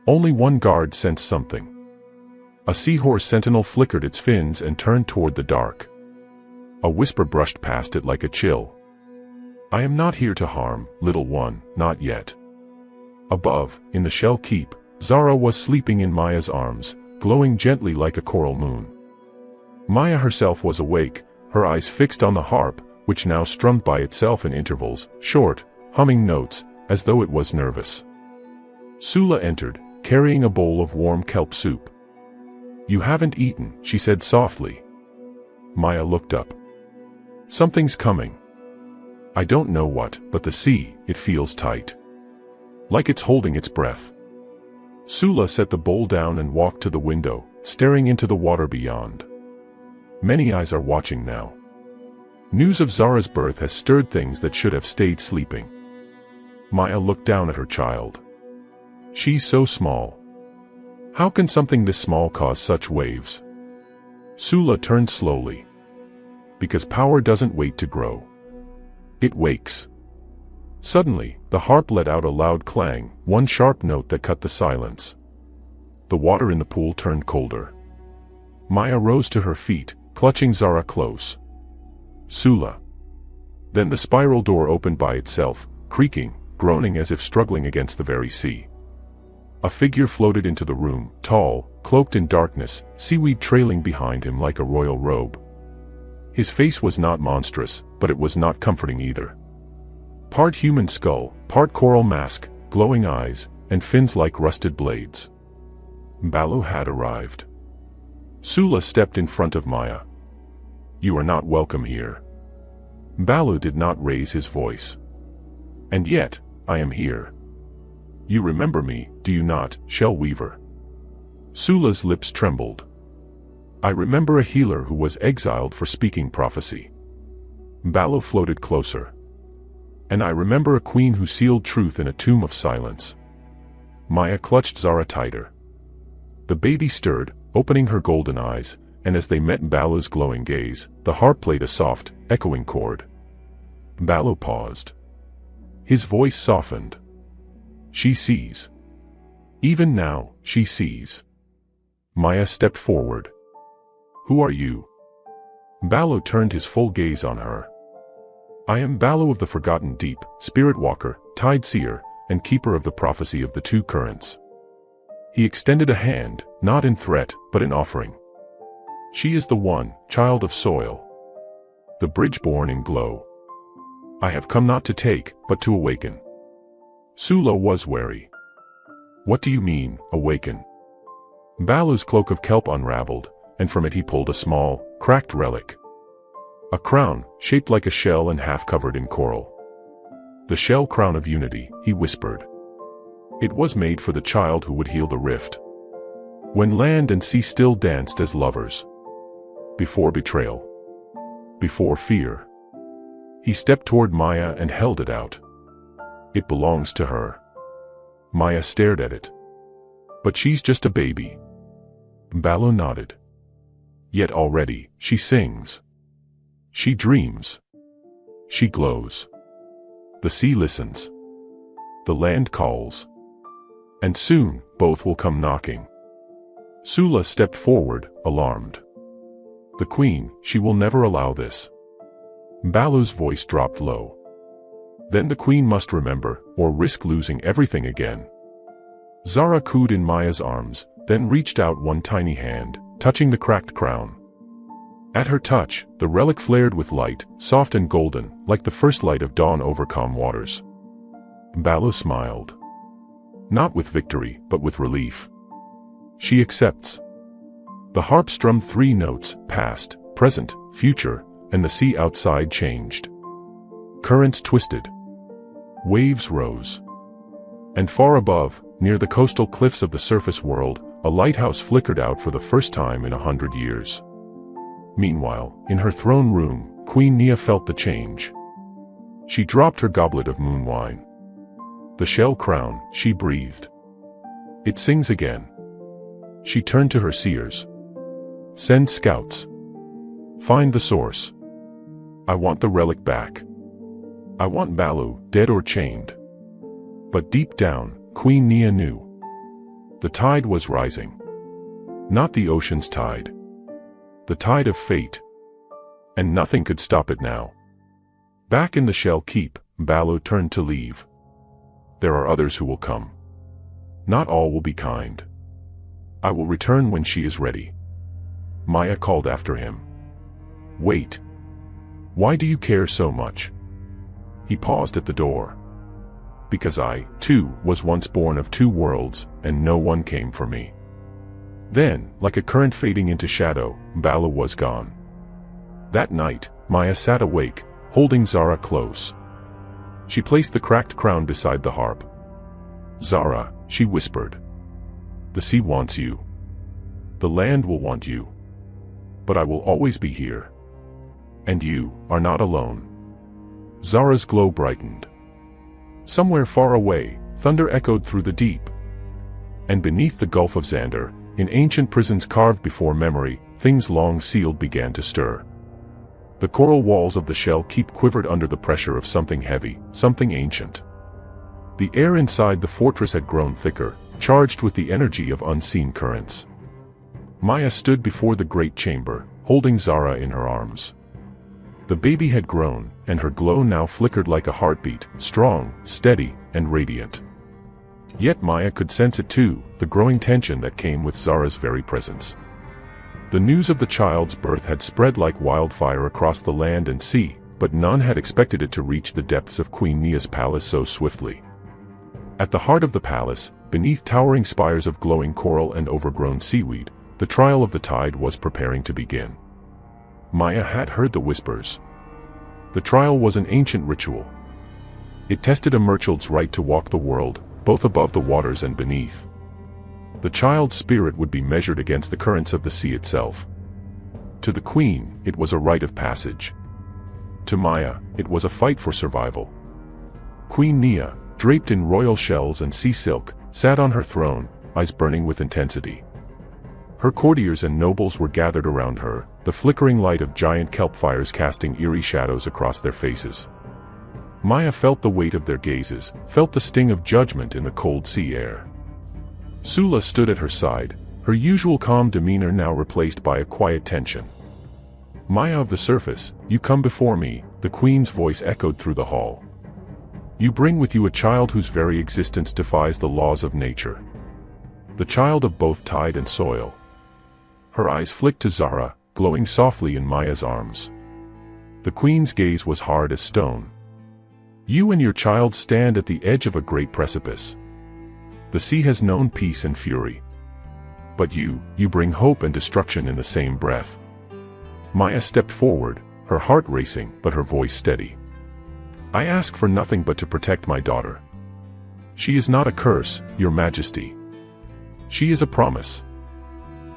Only one guard sensed something. A seahorse sentinel flickered its fins and turned toward the dark. A whisper brushed past it like a chill. "I am not here to harm, little one, not yet." Above, in the shell keep, Zara was sleeping in Maya's arms, glowing gently like a coral moon. Maya herself was awake, her eyes fixed on the harp, which now strummed by itself in intervals, short, humming notes, as though it was nervous. Sula entered, carrying a bowl of warm kelp soup. "You haven't eaten," she said softly. Maya looked up. "Something's coming." I don't know what, but the sea, it feels tight. Like it's holding its breath. Sula set the bowl down and walked to the window, staring into the water beyond. Many eyes are watching now. News of Zara's birth has stirred things that should have stayed sleeping. Maya looked down at her child. She's so small. How can something this small cause such waves? Sula turned slowly. Because power doesn't wait to grow. It wakes. Suddenly, the harp let out a loud clang, one sharp note that cut the silence. The water in the pool turned colder. Maya rose to her feet, clutching Zara close. Sula. Then the spiral door opened by itself, creaking, groaning as if struggling against the very sea. A figure floated into the room, tall, cloaked in darkness, seaweed trailing behind him like a royal robe. His face was not monstrous, but it was not comforting either. Part human skull, part coral mask, glowing eyes, and fins like rusted blades. Balu had arrived. Sula stepped in front of Maya. You are not welcome here. Balu did not raise his voice. And yet, I am here. You remember me, do you not, Shell Weaver? Sula's lips trembled. I remember a healer who was exiled for speaking prophecy. Balu floated closer. And I remember a queen who sealed truth in a tomb of silence. Maya clutched Zara tighter. The baby stirred, opening her golden eyes, and as they met Balu's glowing gaze, the harp played a soft, echoing chord. Balu paused. His voice softened. She sees. Even now, she sees. Maya stepped forward. Who are you? Balu turned his full gaze on her. I am Balu of the Forgotten Deep, Spirit Walker, Tide Seer, and Keeper of the Prophecy of the Two Currents. He extended a hand, not in threat, but in offering. She is the one, child of soil. The bridge born in glow. I have come not to take, but to awaken. Sula was wary. What do you mean, awaken? Balu's cloak of kelp unraveled, and from it he pulled a small, cracked relic. A crown, shaped like a shell and half covered in coral. The shell crown of unity, he whispered. It was made for the child who would heal the rift. When land and sea still danced as lovers. Before betrayal. Before fear. He stepped toward Maya and held it out. It belongs to her. Maya stared at it. But she's just a baby. Balu nodded. Yet already, she sings. She dreams. She glows. The sea listens. The land calls. And soon, both will come knocking. Sula stepped forward, alarmed. The queen, she will never allow this. Balu's voice dropped low. Then the queen must remember, or risk losing everything again. Zara cooed in Maya's arms, then reached out one tiny hand, touching the cracked crown. At her touch, the relic flared with light, soft and golden, like the first light of dawn over calm waters. Balu smiled. Not with victory, but with relief. She accepts. The harp strummed 3 notes, past, present, future, and the sea outside changed. Currents twisted. Waves rose. And far above, near the coastal cliffs of the surface world, a lighthouse flickered out for the first time in 100 years. Meanwhile, in her throne room, Queen Nia felt the change. She dropped her goblet of moon wine. The shell crown, she breathed. It sings again. She turned to her seers. Send scouts. Find the source. I want the relic back. I want Balu, dead or chained. But deep down, Queen Nia knew. The tide was rising. Not the ocean's tide. The tide of fate. And nothing could stop it now. Back in the shell keep, Balu turned to leave. There are others who will come. Not all will be kind. I will return when she is ready. Maya called after him. Wait. Why do you care so much? He paused at the door. Because I, too, was once born of 2 worlds, and no one came for me. Then, like a current fading into shadow, Balu was gone. That night, Maya sat awake, holding Zara close. She placed the cracked crown beside the harp. "Zara," she whispered. "The sea wants you. The land will want you. But I will always be here. And you are not alone." Zara's glow brightened. Somewhere far away, thunder echoed through the deep. And beneath the Gulf of Xander, in ancient prisons carved before memory, things long sealed began to stir. The coral walls of the shell keep quivered under the pressure of something heavy, something ancient. The air inside the fortress had grown thicker, charged with the energy of unseen currents. Maya stood before the great chamber, holding Zara in her arms. The baby had grown, and her glow now flickered like a heartbeat, strong, steady, and radiant. Yet Maya could sense it too, the growing tension that came with Zara's very presence. The news of the child's birth had spread like wildfire across the land and sea, but none had expected it to reach the depths of Queen Nia's palace so swiftly. At the heart of the palace, beneath towering spires of glowing coral and overgrown seaweed, the trial of the tide was preparing to begin. Maya had heard the whispers. The trial was an ancient ritual. It tested a merchant's right to walk the world, both above the waters and beneath. The child's spirit would be measured against the currents of the sea itself. To the queen, it was a rite of passage. To Maya, it was a fight for survival. Queen Nia, draped in royal shells and sea silk, sat on her throne, eyes burning with intensity. Her courtiers and nobles were gathered around her, the flickering light of giant kelp fires casting eerie shadows across their faces. Maya felt the weight of their gazes, felt the sting of judgment in the cold sea air. Sula stood at her side, her usual calm demeanor now replaced by a quiet tension. "Maya of the surface, you come before me," the queen's voice echoed through the hall. "You bring with you a child whose very existence defies the laws of nature. The child of both tide and soil." Her eyes flicked to Zara, glowing softly in Maya's arms. The queen's gaze was hard as stone. "You and your child stand at the edge of a great precipice. The sea has known peace and fury. But you bring hope and destruction in the same breath." Maya stepped forward, her heart racing but her voice steady. "I ask for nothing but to protect my daughter. She is not a curse, your majesty. She is a promise."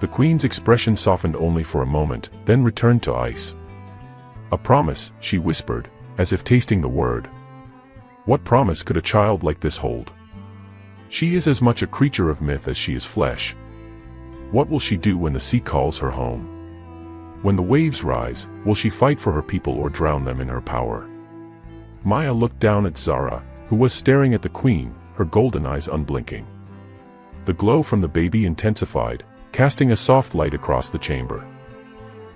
The queen's expression softened only for a moment, then returned to ice. "A promise," she whispered, as if tasting the word. What promise could a child like this hold? She is as much a creature of myth as she is flesh. What will she do when the sea calls her home? When the waves rise, will she fight for her people or drown them in her power? Maya looked down at Zara, who was staring at the queen, her golden eyes unblinking. The glow from the baby intensified, casting a soft light across the chamber.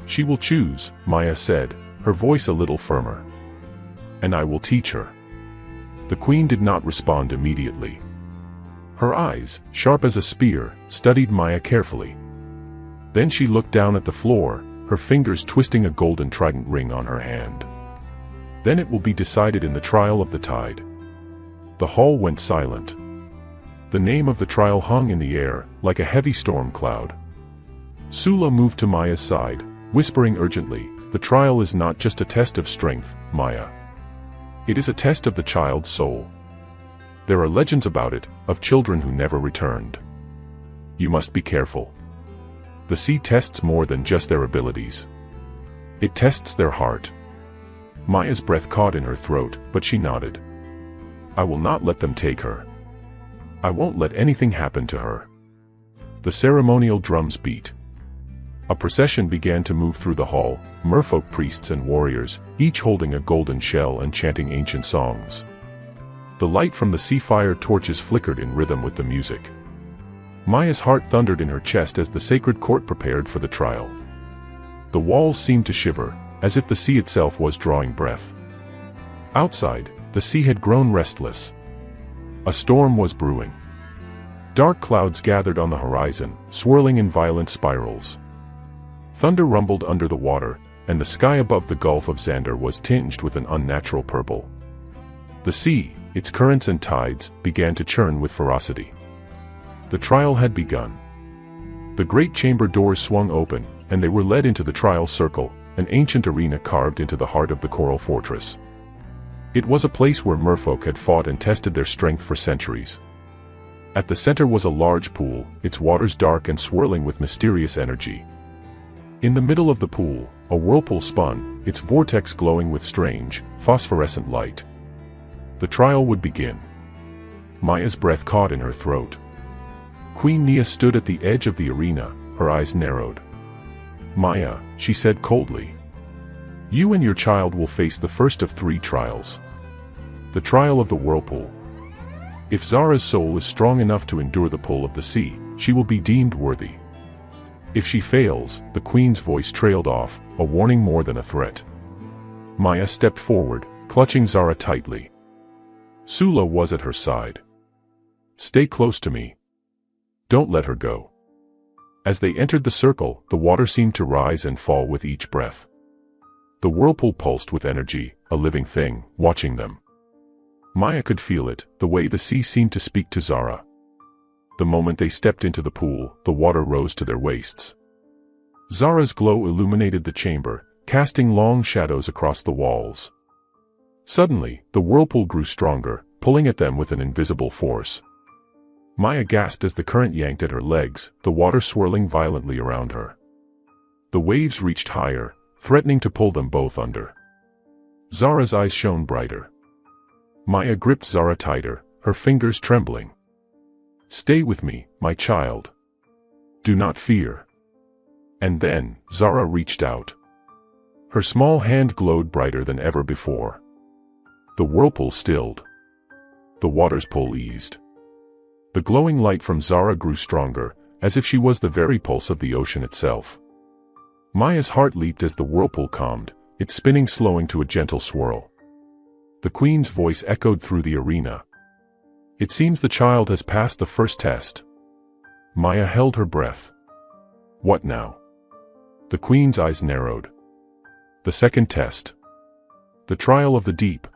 "She will choose," Maya said, her voice a little firmer. "And I will teach her." The queen did not respond immediately. Her eyes, sharp as a spear, studied Maya carefully. Then she looked down at the floor, her fingers twisting a golden trident ring on her hand. "Then it will be decided in the trial of the tide." The hall went silent. The name of the trial hung in the air, like a heavy storm cloud. Sula moved to Maya's side, whispering urgently, "The trial is not just a test of strength, Maya. It is a test of the child's soul. There are legends about it, of children who never returned. You must be careful. The sea tests more than just their abilities. It tests their heart." Maya's breath caught in her throat, but she nodded. "I will not let them take her. I won't let anything happen to her." The ceremonial drums beat. A procession began to move through the hall, merfolk priests and warriors, each holding a golden shell and chanting ancient songs. The light from the sea fire torches flickered in rhythm with the music. Maya's heart thundered in her chest as the sacred court prepared for the trial. The walls seemed to shiver, as if the sea itself was drawing breath. Outside, the sea had grown restless. A storm was brewing. Dark clouds gathered on the horizon, swirling in violent spirals. Thunder rumbled under the water, and the sky above the Gulf of Xander was tinged with an unnatural purple. The sea, its currents and tides, began to churn with ferocity. The trial had begun. The great chamber doors swung open, and they were led into the trial circle, an ancient arena carved into the heart of the coral fortress. It was a place where merfolk had fought and tested their strength for centuries. At the center was a large pool, its waters dark and swirling with mysterious energy. In the middle of the pool, a whirlpool spun, its vortex glowing with strange, phosphorescent light. The trial would begin. Maya's breath caught in her throat. Queen Nia stood at the edge of the arena, her eyes narrowed. "Maya," she said coldly. "You and your child will face the first of 3 trials. The trial of the whirlpool. If Zara's soul is strong enough to endure the pull of the sea, she will be deemed worthy. If she fails," the queen's voice trailed off, a warning more than a threat. Maya stepped forward, clutching Zara tightly. Sula was at her side. "Stay close to me. Don't let her go." As they entered the circle, the water seemed to rise and fall with each breath. The whirlpool pulsed with energy, a living thing, watching them. Maya could feel it, the way the sea seemed to speak to Zara. The moment they stepped into the pool, the water rose to their waists. Zara's glow illuminated the chamber, casting long shadows across the walls. Suddenly, the whirlpool grew stronger, pulling at them with an invisible force. Maya gasped as the current yanked at her legs, the water swirling violently around her. The waves reached higher, threatening to pull them both under. Zara's eyes shone brighter. Maya gripped Zara tighter, her fingers trembling. "Stay with me, my child. Do not fear." And then, Zara reached out. Her small hand glowed brighter than ever before. The whirlpool stilled. The water's pull eased. The glowing light from Zara grew stronger, as if she was the very pulse of the ocean itself. Maya's heart leaped as the whirlpool calmed, its spinning slowing to a gentle swirl. The queen's voice echoed through the arena. "It seems the child has passed the first test." Maya held her breath. "What now?" The queen's eyes narrowed. "The second test. The trial of the deep.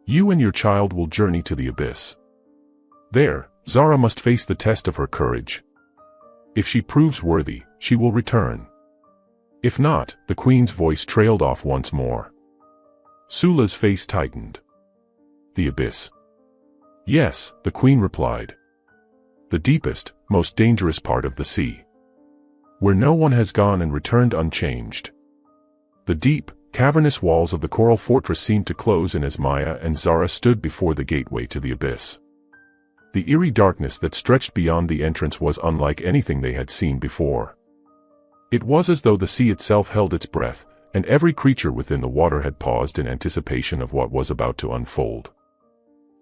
You and your child will journey to the abyss. There, Zara must face the test of her courage. If she proves worthy, she will return. If not," the queen's voice trailed off once more. Sula's face tightened. "The abyss." "Yes," the queen replied. "The deepest, most dangerous part of the sea. Where no one has gone and returned unchanged." The deep, cavernous walls of the coral fortress seemed to close in as Maya and Zara stood before the gateway to the abyss. The eerie darkness that stretched beyond the entrance was unlike anything they had seen before. It was as though the sea itself held its breath, and every creature within the water had paused in anticipation of what was about to unfold.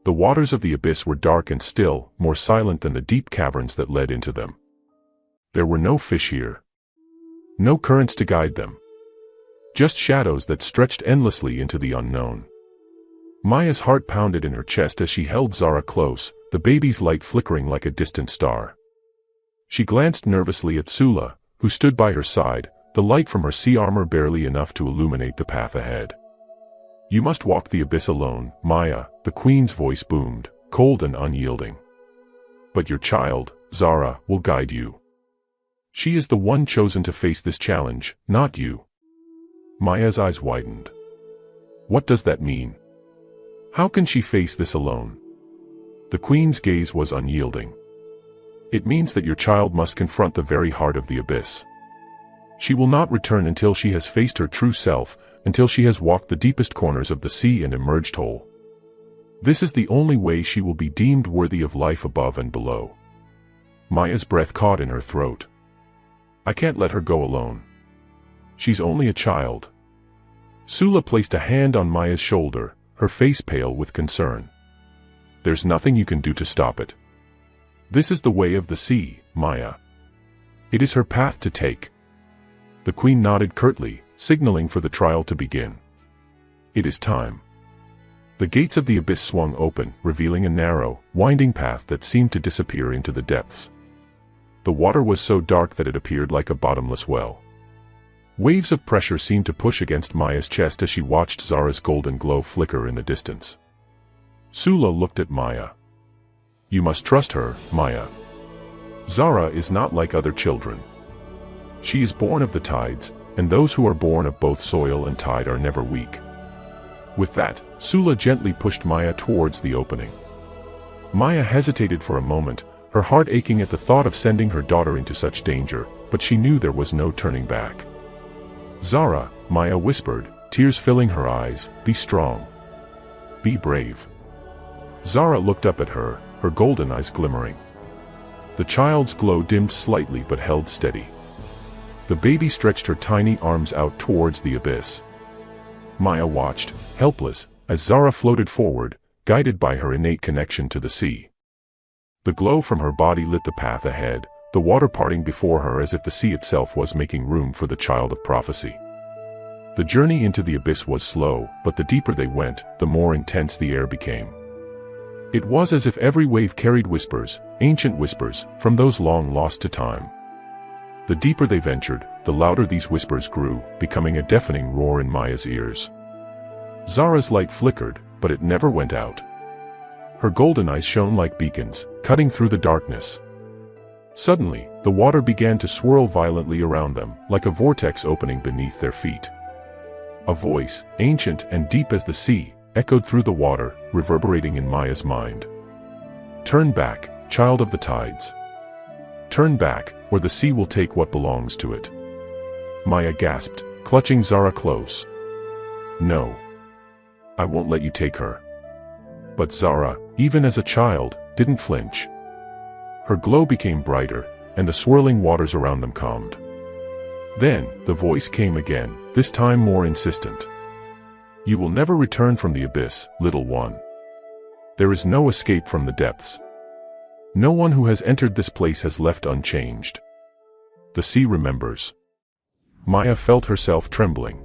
The waters of the abyss were dark and still, more silent than the deep caverns that led into them. There were no fish here. No currents to guide them. Just shadows that stretched endlessly into the unknown. Maya's heart pounded in her chest as she held Zara close, the baby's light flickering like a distant star. She glanced nervously at Sula, who stood by her side, the light from her sea armor barely enough to illuminate the path ahead. "You must walk the abyss alone, Maya," the queen's voice boomed, cold and unyielding. "But your child, Zara, will guide you. She is the one chosen to face this challenge, not you." Maya's eyes widened. What does that mean? How can she face this alone? The queen's gaze was unyielding. "It means that your child must confront the very heart of the abyss. She will not return until she has faced her true self, until she has walked the deepest corners of the sea and emerged whole. This is the only way she will be deemed worthy of life above and below." Maya's breath caught in her throat. "I can't let her go alone. She's only a child." Sula placed a hand on Maya's shoulder, her face pale with concern. "There's nothing you can do to stop it. This is the way of the sea, Maya. It is her path to take." The queen nodded curtly, signaling for the trial to begin. "It is time." The gates of the abyss swung open, revealing a narrow, winding path that seemed to disappear into the depths. The water was so dark that it appeared like a bottomless well. Waves of pressure seemed to push against Maya's chest as she watched Zara's golden glow flicker in the distance. Sula looked at Maya. "You must trust her, Maya. Zara is not like other children. She is born of the tides, and those who are born of both soil and tide are never weak. With that, Sula gently pushed Maya towards the opening. Maya hesitated for a moment, her heart aching at the thought of sending her daughter into such danger, but she knew there was no turning back. "Zara," Maya whispered, tears filling her eyes, "be strong. Be brave." Zara looked up at her, her golden eyes glimmering. The child's glow dimmed slightly but held steady. The baby stretched her tiny arms out towards the abyss. Maya watched, helpless, as Zara floated forward, guided by her innate connection to the sea. The glow from her body lit the path ahead, the water parting before her as if the sea itself was making room for the child of prophecy. The journey into the abyss was slow, but the deeper they went, the more intense the air became. It was as if every wave carried whispers, ancient whispers, from those long lost to time. The deeper they ventured, the louder these whispers grew, becoming a deafening roar in Maya's ears. Zara's light flickered, but it never went out. Her golden eyes shone like beacons, cutting through the darkness. Suddenly, the water began to swirl violently around them, like a vortex opening beneath their feet. A voice, ancient and deep as the sea, echoed through the water, reverberating in Maya's mind. "Turn back, child of the tides. Turn back, or the sea will take what belongs to it." Maya gasped, clutching Zara close. "No. I won't let you take her." But Zara, even as a child, didn't flinch. Her glow became brighter, and the swirling waters around them calmed. Then, the voice came again, this time more insistent. "You will never return from the abyss, little one. There is no escape from the depths. No one who has entered this place has left unchanged. The sea remembers." Maya felt herself trembling.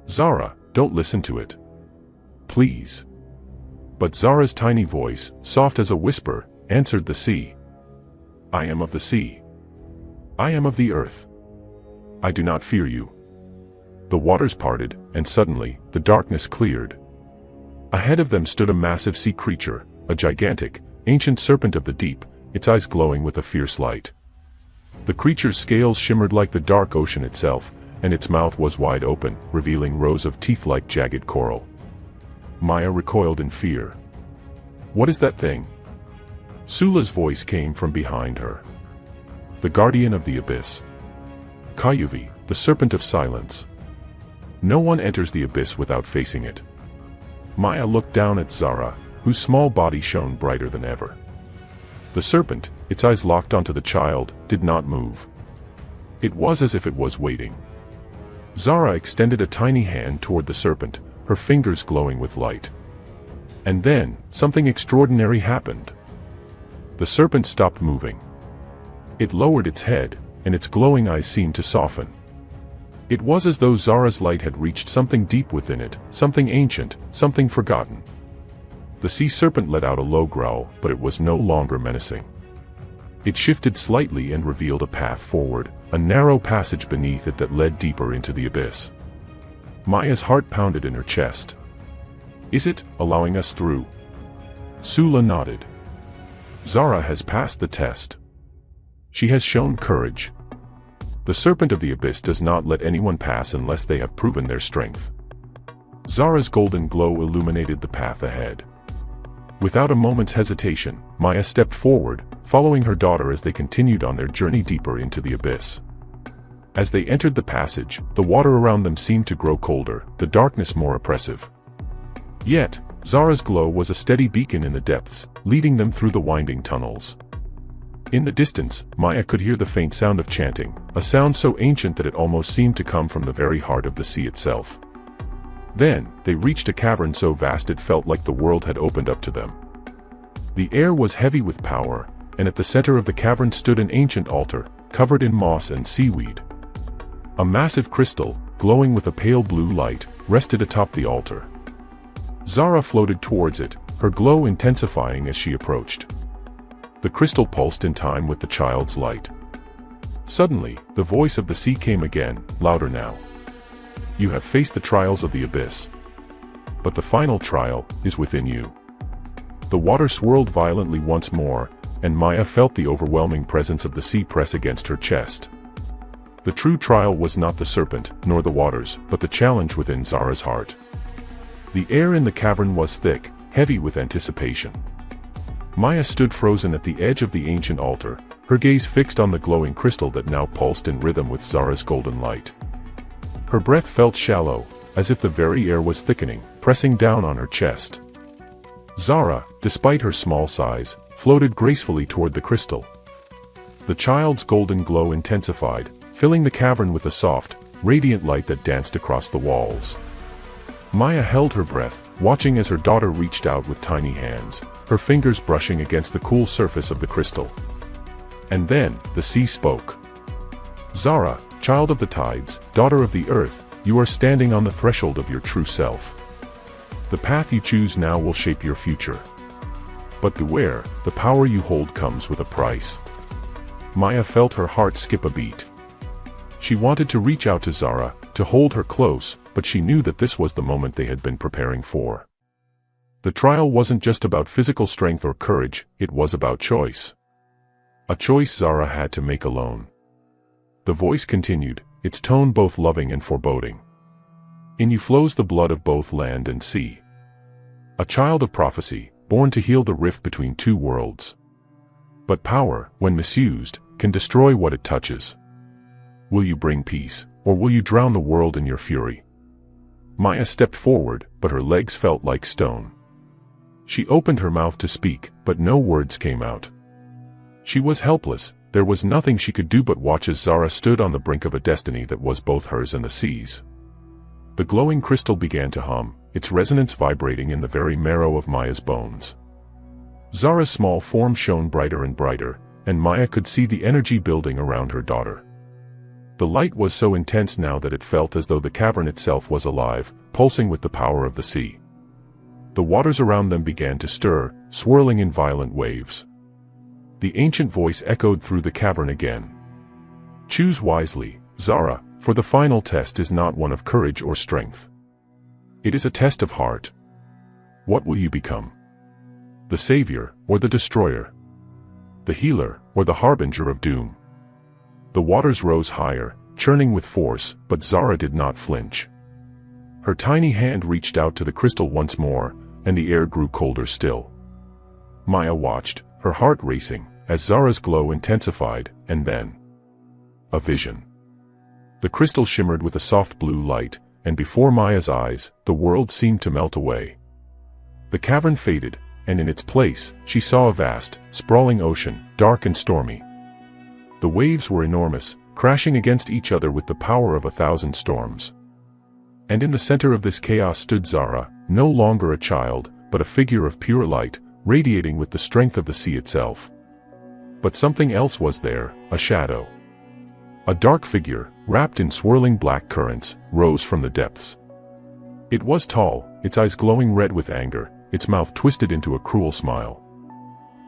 "Zara, don't listen to it. Please." But Zara's tiny voice, soft as a whisper, answered the sea. "I am of the sea. I am of the earth. I do not fear you." The waters parted, and suddenly, the darkness cleared. Ahead of them stood a massive sea creature, a gigantic, ancient serpent of the deep, its eyes glowing with a fierce light. The creature's scales shimmered like the dark ocean itself, and its mouth was wide open, revealing rows of teeth like jagged coral. Maya recoiled in fear. "What is that thing?" Sula's voice came from behind her. "The guardian of the abyss. Kayuvi, the serpent of silence. No one enters the abyss without facing it." Maya looked down at Zara, whose small body shone brighter than ever. The serpent, its eyes locked onto the child, did not move. It was as if it was waiting. Zara extended a tiny hand toward the serpent, her fingers glowing with light. And then, something extraordinary happened. The serpent stopped moving. It lowered its head, and its glowing eyes seemed to soften. It was as though Zara's light had reached something deep within it, something ancient, something forgotten. The sea serpent let out a low growl, but it was no longer menacing. It shifted slightly and revealed a path forward, a narrow passage beneath it that led deeper into the abyss. Maya's heart pounded in her chest. "Is it allowing us through?" Sula nodded. "Zara has passed the test. She has shown courage. The serpent of the abyss does not let anyone pass unless they have proven their strength." Zara's golden glow illuminated the path ahead. Without a moment's hesitation, Maya stepped forward, following her daughter as they continued on their journey deeper into the abyss. As they entered the passage, the water around them seemed to grow colder, the darkness more oppressive. Yet, Zara's glow was a steady beacon in the depths, leading them through the winding tunnels. In the distance, Maya could hear the faint sound of chanting, a sound so ancient that it almost seemed to come from the very heart of the sea itself. Then, they reached a cavern so vast it felt like the world had opened up to them. The air was heavy with power, and at the center of the cavern stood an ancient altar, covered in moss and seaweed. A massive crystal, glowing with a pale blue light, rested atop the altar. Zara floated towards it, her glow intensifying as she approached. The crystal pulsed in time with the child's light. Suddenly, the voice of the sea came again, louder now. "You have faced the trials of the abyss. But the final trial is within you." The water swirled violently once more, and Maya felt the overwhelming presence of the sea press against her chest. The true trial was not the serpent, nor the waters, but the challenge within Zara's heart. The air in the cavern was thick, heavy with anticipation. Maya stood frozen at the edge of the ancient altar, her gaze fixed on the glowing crystal that now pulsed in rhythm with Zara's golden light. Her breath felt shallow, as if the very air was thickening, pressing down on her chest. Zara, despite her small size, floated gracefully toward the crystal. The child's golden glow intensified, filling the cavern with a soft, radiant light that danced across the walls. Maya held her breath, watching as her daughter reached out with tiny hands, her fingers brushing against the cool surface of the crystal. And then, the sea spoke. "Zara, child of the tides, daughter of the earth, you are standing on the threshold of your true self. The path you choose now will shape your future. But beware, the power you hold comes with a price." Maya felt her heart skip a beat. She wanted to reach out to Zara, to hold her close, but she knew that this was the moment they had been preparing for. The trial wasn't just about physical strength or courage, it was about choice. A choice Zara had to make alone. The voice continued, its tone both loving and foreboding. "In you flows the blood of both land and sea. A child of prophecy, born to heal the rift between two worlds. But power, when misused, can destroy what it touches. Will you bring peace, or will you drown the world in your fury?" Maya stepped forward, but her legs felt like stone. She opened her mouth to speak, but no words came out. She was helpless, there was nothing she could do but watch as Zara stood on the brink of a destiny that was both hers and the sea's. The glowing crystal began to hum, its resonance vibrating in the very marrow of Maya's bones. Zara's small form shone brighter and brighter, and Maya could see the energy building around her daughter. The light was so intense now that it felt as though the cavern itself was alive, pulsing with the power of the sea. The waters around them began to stir, swirling in violent waves. The ancient voice echoed through the cavern again. "Choose wisely, Zara, for the final test is not one of courage or strength. It is a test of heart. What will you become? The savior, or the destroyer? The healer, or the harbinger of doom?" The waters rose higher, churning with force, but Zara did not flinch. Her tiny hand reached out to the crystal once more, and the air grew colder still. Maya watched, her heart racing, as Zara's glow intensified, and then... a vision. The crystal shimmered with a soft blue light, and before Maya's eyes, the world seemed to melt away. The cavern faded, and in its place, she saw a vast, sprawling ocean, dark and stormy. The waves were enormous, crashing against each other with the power of 1,000 storms. And in the center of this chaos stood Zara, no longer a child, but a figure of pure light, radiating with the strength of the sea itself. But something else was there, a shadow. A dark figure, wrapped in swirling black currents, rose from the depths. It was tall, its eyes glowing red with anger, its mouth twisted into a cruel smile.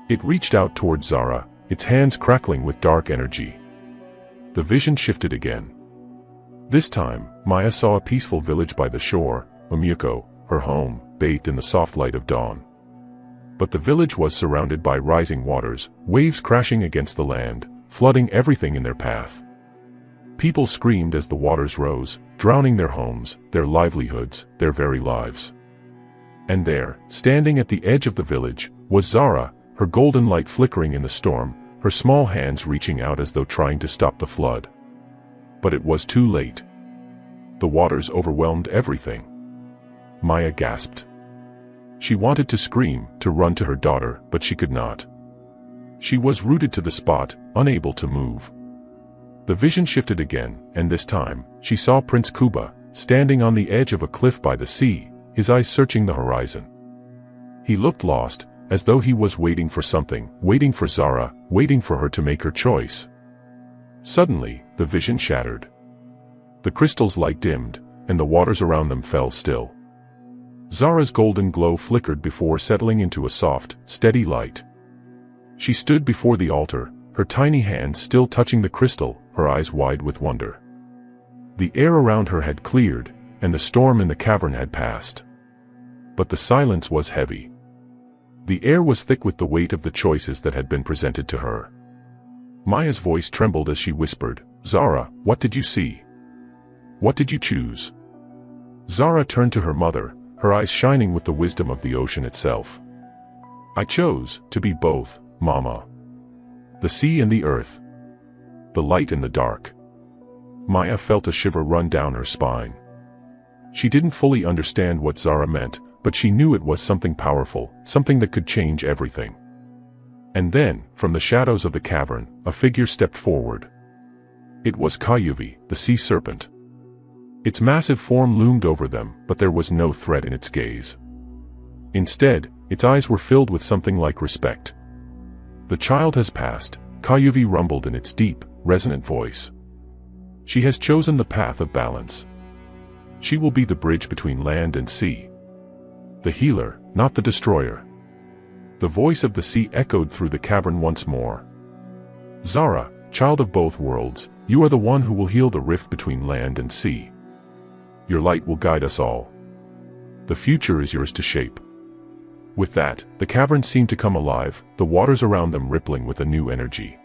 It reached out toward Zara, its hands crackling with dark energy. The vision shifted again. This time, Maya saw a peaceful village by the shore, Umuko, her home, bathed in the soft light of dawn. But the village was surrounded by rising waters, waves crashing against the land, flooding everything in their path. People screamed as the waters rose, drowning their homes, their livelihoods, their very lives. And there, standing at the edge of the village, was Zara, her golden light flickering in the storm, her small hands reaching out as though trying to stop the flood. But it was too late. The waters overwhelmed everything. Maya gasped. She wanted to scream, to run to her daughter, but she could not. She was rooted to the spot, unable to move. The vision shifted again, and this time, she saw Prince Kuba, standing on the edge of a cliff by the sea, his eyes searching the horizon. He looked lost, as though he was waiting for something, waiting for Zara, waiting for her to make her choice. Suddenly, the vision shattered. The crystal's light dimmed, and the waters around them fell still. Zara's golden glow flickered before settling into a soft, steady light. She stood before the altar, her tiny hands still touching the crystal, her eyes wide with wonder. The air around her had cleared, and the storm in the cavern had passed. But the silence was heavy. The air was thick with the weight of the choices that had been presented to her. Maya's voice trembled as she whispered, "Zara, what did you see? What did you choose?" Zara turned to her mother, her eyes shining with the wisdom of the ocean itself. I chose to be both, Mama. The sea and the earth. The light and the dark. Maya felt a shiver run down her spine. She didn't fully understand what Zara meant, but she knew it was something powerful, something that could change everything. And then, from the shadows of the cavern, a figure stepped forward. It was Kayuvi, the sea serpent. Its massive form loomed over them, but there was no threat in its gaze. Instead, its eyes were filled with something like respect. "The child has passed," Kayuvi rumbled in its deep, resonant voice. "She has chosen the path of balance. She will be the bridge between land and sea. The healer, not the destroyer." The voice of the sea echoed through the cavern once more. "Zara, child of both worlds, you are the one who will heal the rift between land and sea. Your light will guide us all. The future is yours to shape." With that, the cavern seemed to come alive, the waters around them rippling with a new energy.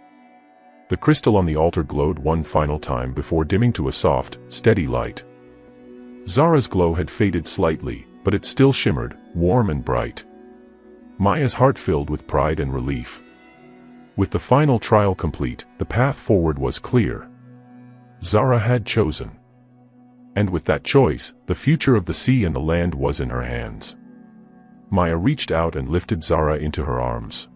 The crystal on the altar glowed one final time before dimming to a soft, steady light. Zara's glow had faded slightly, but it still shimmered, warm and bright. Maya's heart filled with pride and relief. With the final trial complete, the path forward was clear. Zara had chosen. And with that choice, the future of the sea and the land was in her hands. Maya reached out and lifted Zara into her arms.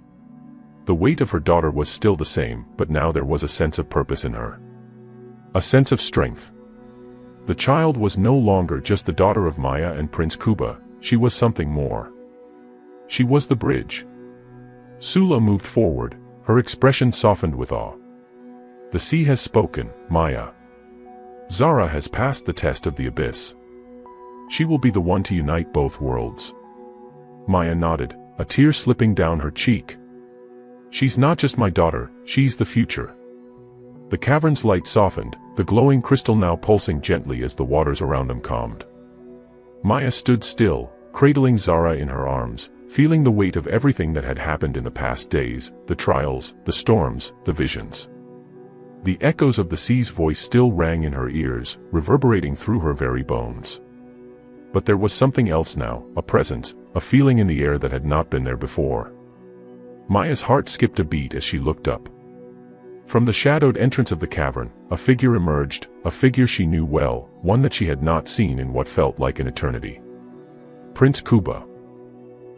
The weight of her daughter was still the same, but now there was a sense of purpose in her. A sense of strength. The child was no longer just the daughter of Maya and Prince Kuba, she was something more. She was the bridge. Sula moved forward, her expression softened with awe. "The sea has spoken, Maya. Zara has passed the test of the abyss. She will be the one to unite both worlds." Maya nodded, a tear slipping down her cheek. "She's not just my daughter, she's the future." The cavern's light softened, the glowing crystal now pulsing gently as the waters around them calmed. Maya stood still, cradling Zara in her arms, feeling the weight of everything that had happened in the past days, the trials, the storms, the visions. The echoes of the sea's voice still rang in her ears, reverberating through her very bones. But there was something else now, a presence, a feeling in the air that had not been there before. Maya's heart skipped a beat as she looked up. From the shadowed entrance of the cavern, a figure emerged, a figure she knew well, one that she had not seen in what felt like an eternity. Prince Kuba.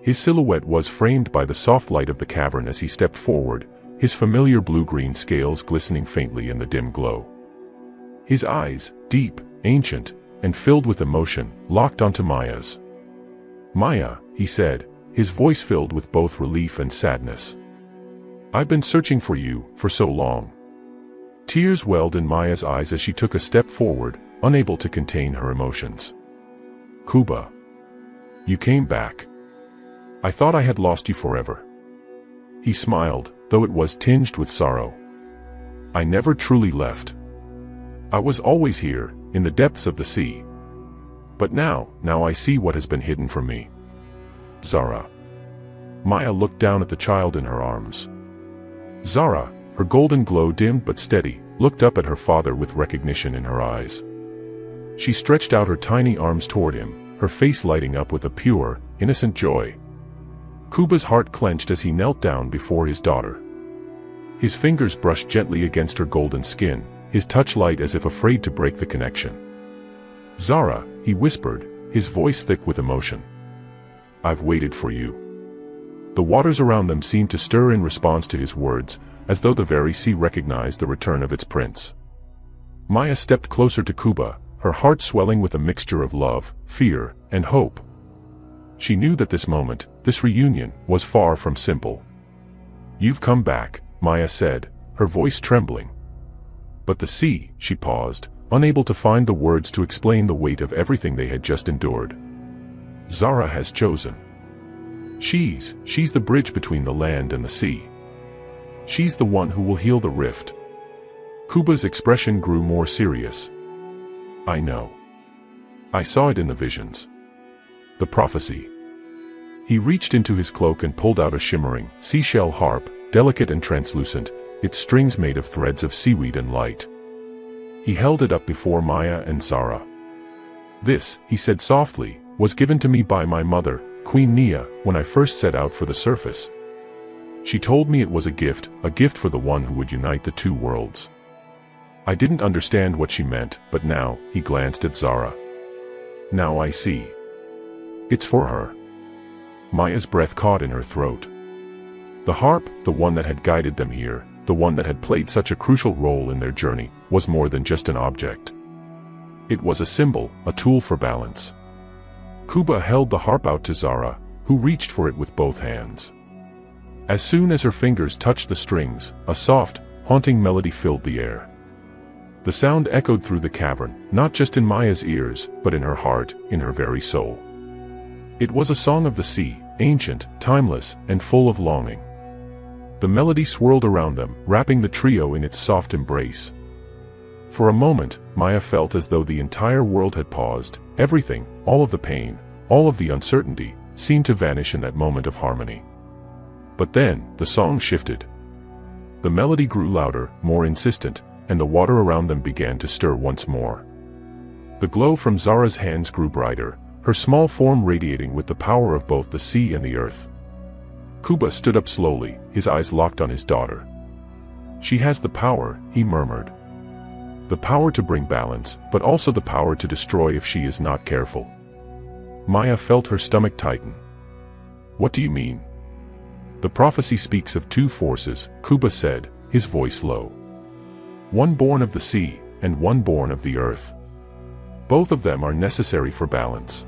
His silhouette was framed by the soft light of the cavern as he stepped forward, his familiar blue-green scales glistening faintly in the dim glow. His eyes, deep, ancient, and filled with emotion, locked onto Maya's. "Maya," he said, his voice filled with both relief and sadness. "I've been searching for you, for so long." Tears welled in Maya's eyes as she took a step forward, unable to contain her emotions. "Kuba. You came back. I thought I had lost you forever." He smiled, though it was tinged with sorrow. "I never truly left. I was always here, in the depths of the sea. But now I see what has been hidden from me." "Zara." Maya looked down at the child in her arms. Zara, her golden glow dimmed but steady, looked up at her father with recognition in her eyes. She stretched out her tiny arms toward him, her face lighting up with a pure, innocent joy. Kuba's heart clenched as he knelt down before his daughter. His fingers brushed gently against her golden skin, his touch light as if afraid to break the connection. "Zara," he whispered, his voice thick with emotion. "I've waited for you." The waters around them seemed to stir in response to his words, as though the very sea recognized the return of its prince. Maya stepped closer to Kuba, her heart swelling with a mixture of love, fear, and hope. She knew that this moment, this reunion, was far from simple. "You've come back," Maya said, her voice trembling. "But the sea," she paused, unable to find the words to explain the weight of everything they had just endured. "Zara has chosen. She's the bridge between the land and the sea. She's the one who will heal the rift." Kuba's expression grew more serious. "I know. I saw it in the visions. The prophecy." He reached into his cloak and pulled out a shimmering, seashell harp, delicate and translucent, its strings made of threads of seaweed and light. He held it up before Maya and Zara. "This," he said softly, was given to me by my mother, Queen Nia, when I first set out for the surface. She told me it was a gift for the one who would unite the two worlds. I didn't understand what she meant, but now, he glanced at Zara. Now I see. It's for her. Maya's breath caught in her throat. The harp, the one that had guided them here, the one that had played such a crucial role in their journey, was more than just an object. It was a symbol, a tool for balance. Kuba held the harp out to Zara, who reached for it with both hands. As soon as her fingers touched the strings, a soft, haunting melody filled the air. The sound echoed through the cavern, not just in Maya's ears, but in her heart, in her very soul. It was a song of the sea, ancient, timeless, and full of longing. The melody swirled around them, wrapping the trio in its soft embrace. For a moment, Maya felt as though the entire world had paused. Everything, all of the pain, all of the uncertainty, seemed to vanish in that moment of harmony. But then, the song shifted. The melody grew louder, more insistent, and the water around them began to stir once more. The glow from Zara's hands grew brighter, her small form radiating with the power of both the sea and the earth. Kuba stood up slowly, his eyes locked on his daughter. She has the power, he murmured. The power to bring balance, but also the power to destroy if she is not careful. Maya felt her stomach tighten. What do you mean? The prophecy speaks of two forces, Kuba said, his voice low. One born of the sea, and one born of the earth. Both of them are necessary for balance.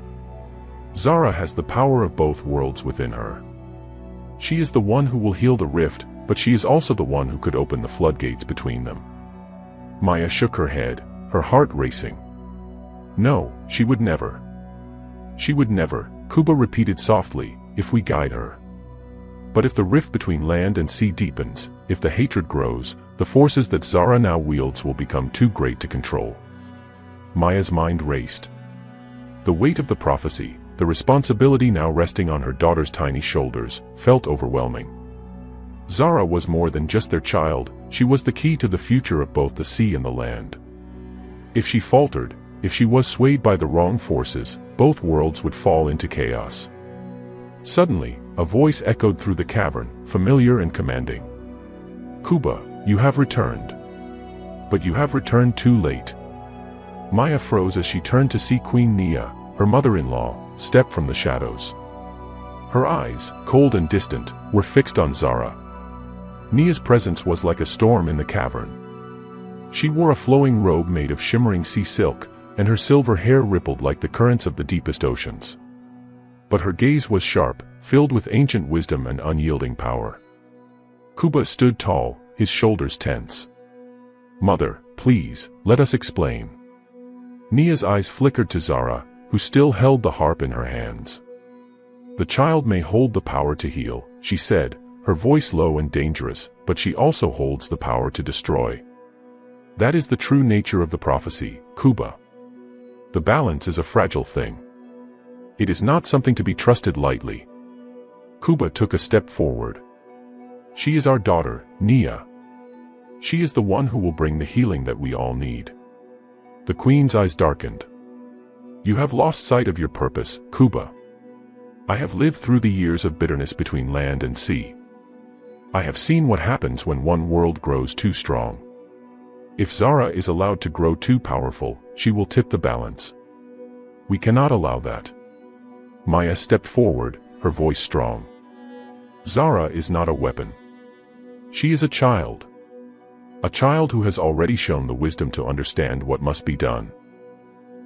Zara has the power of both worlds within her. She is the one who will heal the rift, but she is also the one who could open the floodgates between them. Maya shook her head, her heart racing. No, she would never. She would never, Kuba repeated softly, if we guide her. But if the rift between land and sea deepens, if the hatred grows, the forces that Zara now wields will become too great to control. Maya's mind raced. The weight of the prophecy, the responsibility now resting on her daughter's tiny shoulders, felt overwhelming. Zara was more than just their child, she was the key to the future of both the sea and the land. If she faltered, if she was swayed by the wrong forces, both worlds would fall into chaos. Suddenly, a voice echoed through the cavern, familiar and commanding. Kuba, you have returned. But you have returned too late. Maya froze as she turned to see Queen Nia, her mother-in-law, step from the shadows. Her eyes, cold and distant, were fixed on Zara. Nia's presence was like a storm in the cavern. She wore a flowing robe made of shimmering sea silk, and her silver hair rippled like the currents of the deepest oceans. But her gaze was sharp, filled with ancient wisdom and unyielding power. Kuba stood tall, his shoulders tense. Mother, please, let us explain. Nia's eyes flickered to Zara, who still held the harp in her hands. The child may hold the power to heal, she said, her voice low and dangerous, but she also holds the power to destroy. That is the true nature of the prophecy, Kuba. The balance is a fragile thing. It is not something to be trusted lightly. Kuba took a step forward. She is our daughter, Nia. She is the one who will bring the healing that we all need. The queen's eyes darkened. You have lost sight of your purpose, Kuba. I have lived through the years of bitterness between land and sea. I have seen what happens when one world grows too strong. If Zara is allowed to grow too powerful, she will tip the balance. We cannot allow that. Maya stepped forward, her voice strong. Zara is not a weapon. She is a child. A child who has already shown the wisdom to understand what must be done.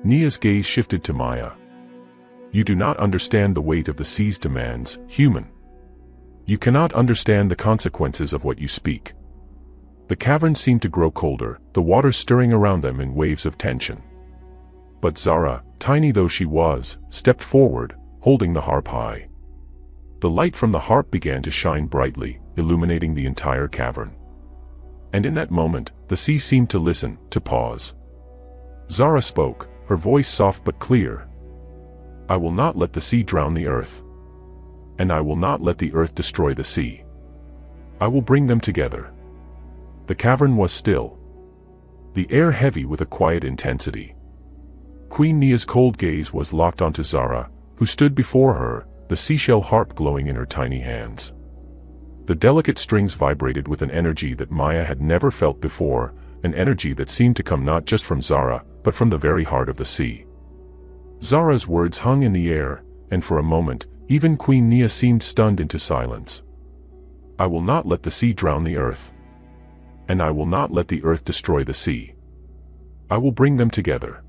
Nia's gaze shifted to Maya. You do not understand the weight of the sea's demands, human. You cannot understand the consequences of what you speak. The cavern seemed to grow colder, the water stirring around them in waves of tension. But Zara, tiny though she was, stepped forward, holding the harp high. The light from the harp began to shine brightly, illuminating the entire cavern. And in that moment, the sea seemed to listen, to pause. Zara spoke, her voice soft but clear. I will not let the sea drown the earth. And I will not let the earth destroy the sea. I will bring them together. The cavern was still. The air heavy with a quiet intensity. Queen Nia's cold gaze was locked onto Zara, who stood before her, the seashell harp glowing in her tiny hands. The delicate strings vibrated with an energy that Maya had never felt before, an energy that seemed to come not just from Zara, but from the very heart of the sea. Zara's words hung in the air, and for a moment, even Queen Nia seemed stunned into silence. I will not let the sea drown the earth. And I will not let the earth destroy the sea. I will bring them together.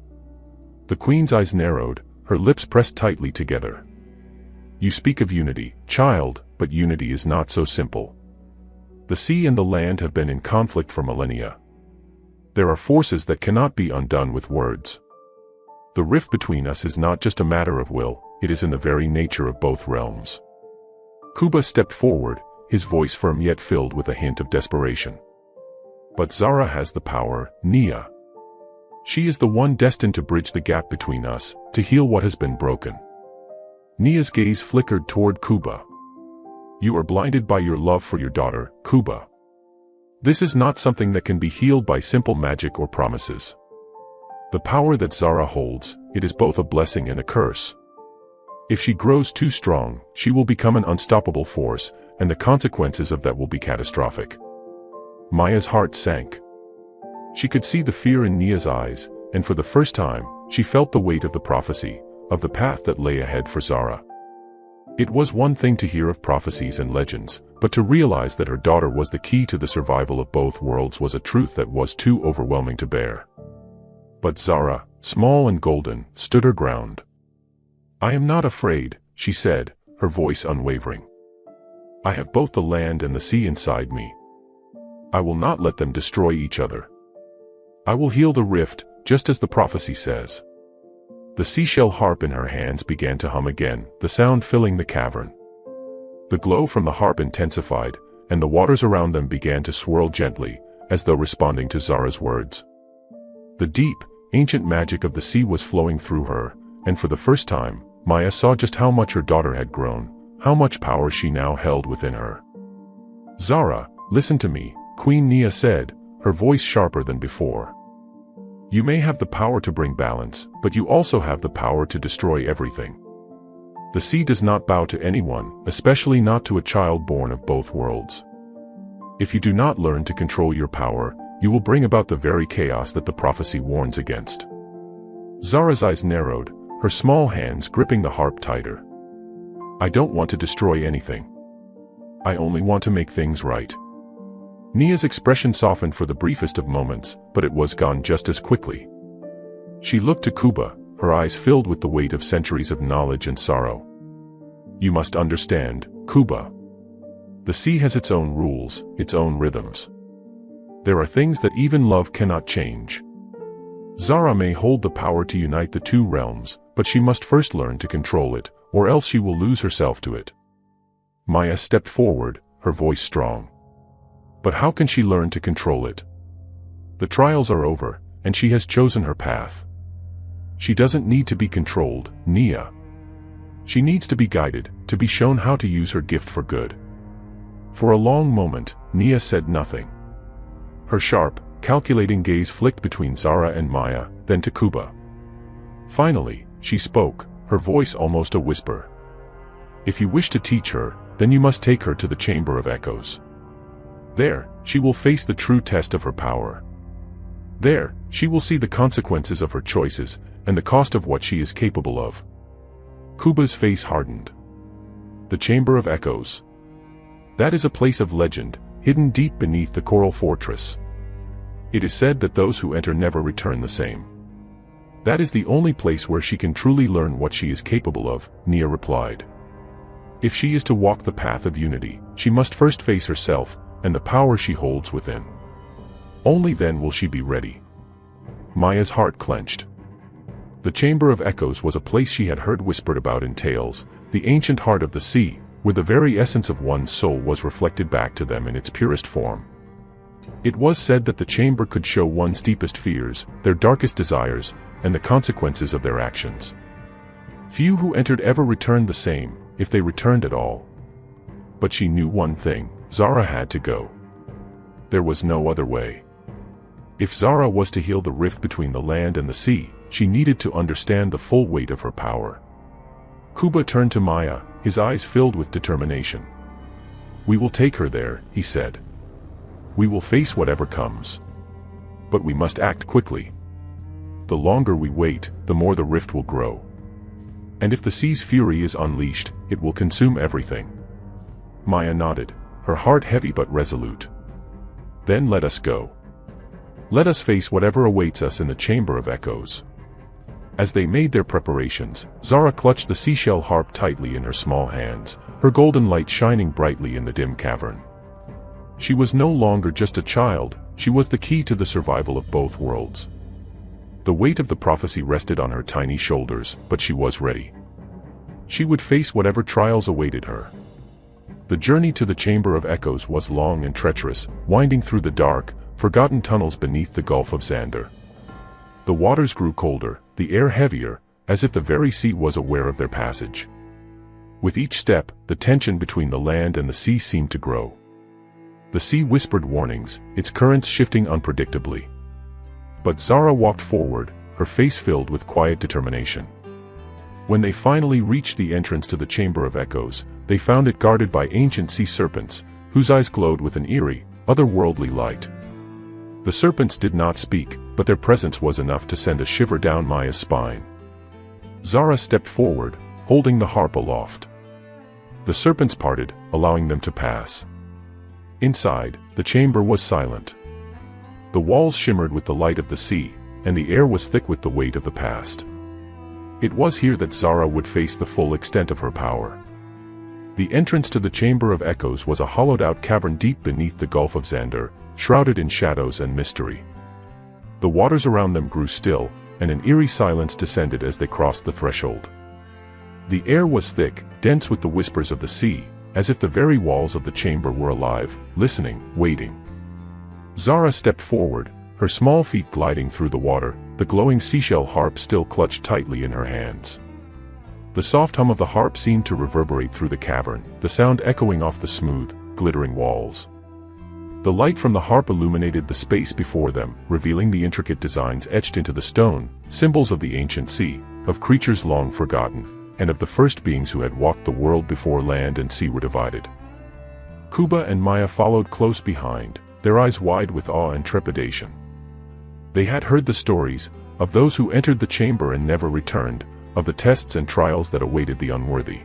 The queen's eyes narrowed, her lips pressed tightly together. You speak of unity, child, but unity is not so simple. The sea and the land have been in conflict for millennia. There are forces that cannot be undone with words. The rift between us is not just a matter of will, it is in the very nature of both realms. Kuba stepped forward, his voice firm yet filled with a hint of desperation. But Zara has the power, Nia. She is the one destined to bridge the gap between us, to heal what has been broken. Nia's gaze flickered toward Kuba. You are blinded by your love for your daughter, Kuba. This is not something that can be healed by simple magic or promises. The power that Zara holds, it is both a blessing and a curse. If she grows too strong, she will become an unstoppable force, and the consequences of that will be catastrophic. Maya's heart sank. She could see the fear in Nia's eyes, and for the first time, she felt the weight of the prophecy, of the path that lay ahead for Zara. It was one thing to hear of prophecies and legends, but to realize that her daughter was the key to the survival of both worlds was a truth that was too overwhelming to bear. But Zara, small and golden, stood her ground. I am not afraid, she said, her voice unwavering. I have both the land and the sea inside me. I will not let them destroy each other. I will heal the rift, just as the prophecy says. The seashell harp in her hands began to hum again, the sound filling the cavern. The glow from the harp intensified, and the waters around them began to swirl gently, as though responding to Zara's words. The deep, ancient magic of the sea was flowing through her, and for the first time, Maya saw just how much her daughter had grown, how much power she now held within her. Zara, listen to me, Queen Nia said, her voice sharper than before. You may have the power to bring balance, but you also have the power to destroy everything. The sea does not bow to anyone, especially not to a child born of both worlds. If you do not learn to control your power, you will bring about the very chaos that the prophecy warns against. Zara's eyes narrowed, her small hands gripping the harp tighter. I don't want to destroy anything. I only want to make things right. Nia's expression softened for the briefest of moments, but it was gone just as quickly. She looked to Kuba, her eyes filled with the weight of centuries of knowledge and sorrow. You must understand, Kuba. The sea has its own rules, its own rhythms. There are things that even love cannot change. Zara may hold the power to unite the two realms, but she must first learn to control it, or else she will lose herself to it. Maya stepped forward, her voice strong. But how can she learn to control it? The trials are over, and she has chosen her path. She doesn't need to be controlled, Nia. She needs to be guided, to be shown how to use her gift for good. For a long moment, Nia said nothing. Her sharp, calculating gaze flicked between Zara and Maya, then to Kuba. Finally, she spoke, her voice almost a whisper. If you wish to teach her, then you must take her to the Chamber of Echoes. There, she will face the true test of her power. There, she will see the consequences of her choices, and the cost of what she is capable of. Kuba's face hardened. The Chamber of Echoes. That is a place of legend, hidden deep beneath the coral fortress. It is said that those who enter never return the same. That is the only place where she can truly learn what she is capable of, Nia replied. If she is to walk the path of unity, she must first face herself, and the power she holds within. Only then will she be ready. Maya's heart clenched. The Chamber of Echoes was a place she had heard whispered about in tales, the ancient heart of the sea, where the very essence of one's soul was reflected back to them in its purest form. It was said that the chamber could show one's deepest fears, their darkest desires, and the consequences of their actions. Few who entered ever returned the same, if they returned at all. But she knew one thing, Zara had to go. There was no other way. If Zara was to heal the rift between the land and the sea, she needed to understand the full weight of her power. Kuba turned to Maya, his eyes filled with determination. "We will take her there," he said. "We will face whatever comes. But we must act quickly. The longer we wait, the more the rift will grow. And if the sea's fury is unleashed, it will consume everything." Maya nodded, her heart heavy but resolute. "Then let us go. Let us face whatever awaits us in the Chamber of Echoes." As they made their preparations, Zara clutched the seashell harp tightly in her small hands, her golden light shining brightly in the dim cavern. She was no longer just a child, she was the key to the survival of both worlds. The weight of the prophecy rested on her tiny shoulders, but she was ready. She would face whatever trials awaited her. The journey to the Chamber of Echoes was long and treacherous, winding through the dark, forgotten tunnels beneath the Gulf of Xander. The waters grew colder, the air heavier, as if the very sea was aware of their passage. With each step, the tension between the land and the sea seemed to grow. The sea whispered warnings, its currents shifting unpredictably. But Zara walked forward, her face filled with quiet determination. When they finally reached the entrance to the Chamber of Echoes, they found it guarded by ancient sea serpents, whose eyes glowed with an eerie, otherworldly light. The serpents did not speak, but their presence was enough to send a shiver down Maya's spine. Zara stepped forward, holding the harp aloft. The serpents parted, allowing them to pass. Inside, the chamber was silent. The walls shimmered with the light of the sea, and the air was thick with the weight of the past. It was here that Zara would face the full extent of her power. The entrance to the Chamber of Echoes was a hollowed-out cavern deep beneath the Gulf of Xander, shrouded in shadows and mystery. The waters around them grew still, and an eerie silence descended as they crossed the threshold. The air was thick, dense with the whispers of the sea, as if the very walls of the chamber were alive, listening, waiting. Zara stepped forward, her small feet gliding through the water, the glowing seashell harp still clutched tightly in her hands. The soft hum of the harp seemed to reverberate through the cavern, the sound echoing off the smooth, glittering walls. The light from the harp illuminated the space before them, revealing the intricate designs etched into the stone, symbols of the ancient sea, of creatures long forgotten, and of the first beings who had walked the world before land and sea were divided. Kuba and Maya followed close behind, their eyes wide with awe and trepidation. They had heard the stories, of those who entered the chamber and never returned, of the tests and trials that awaited the unworthy.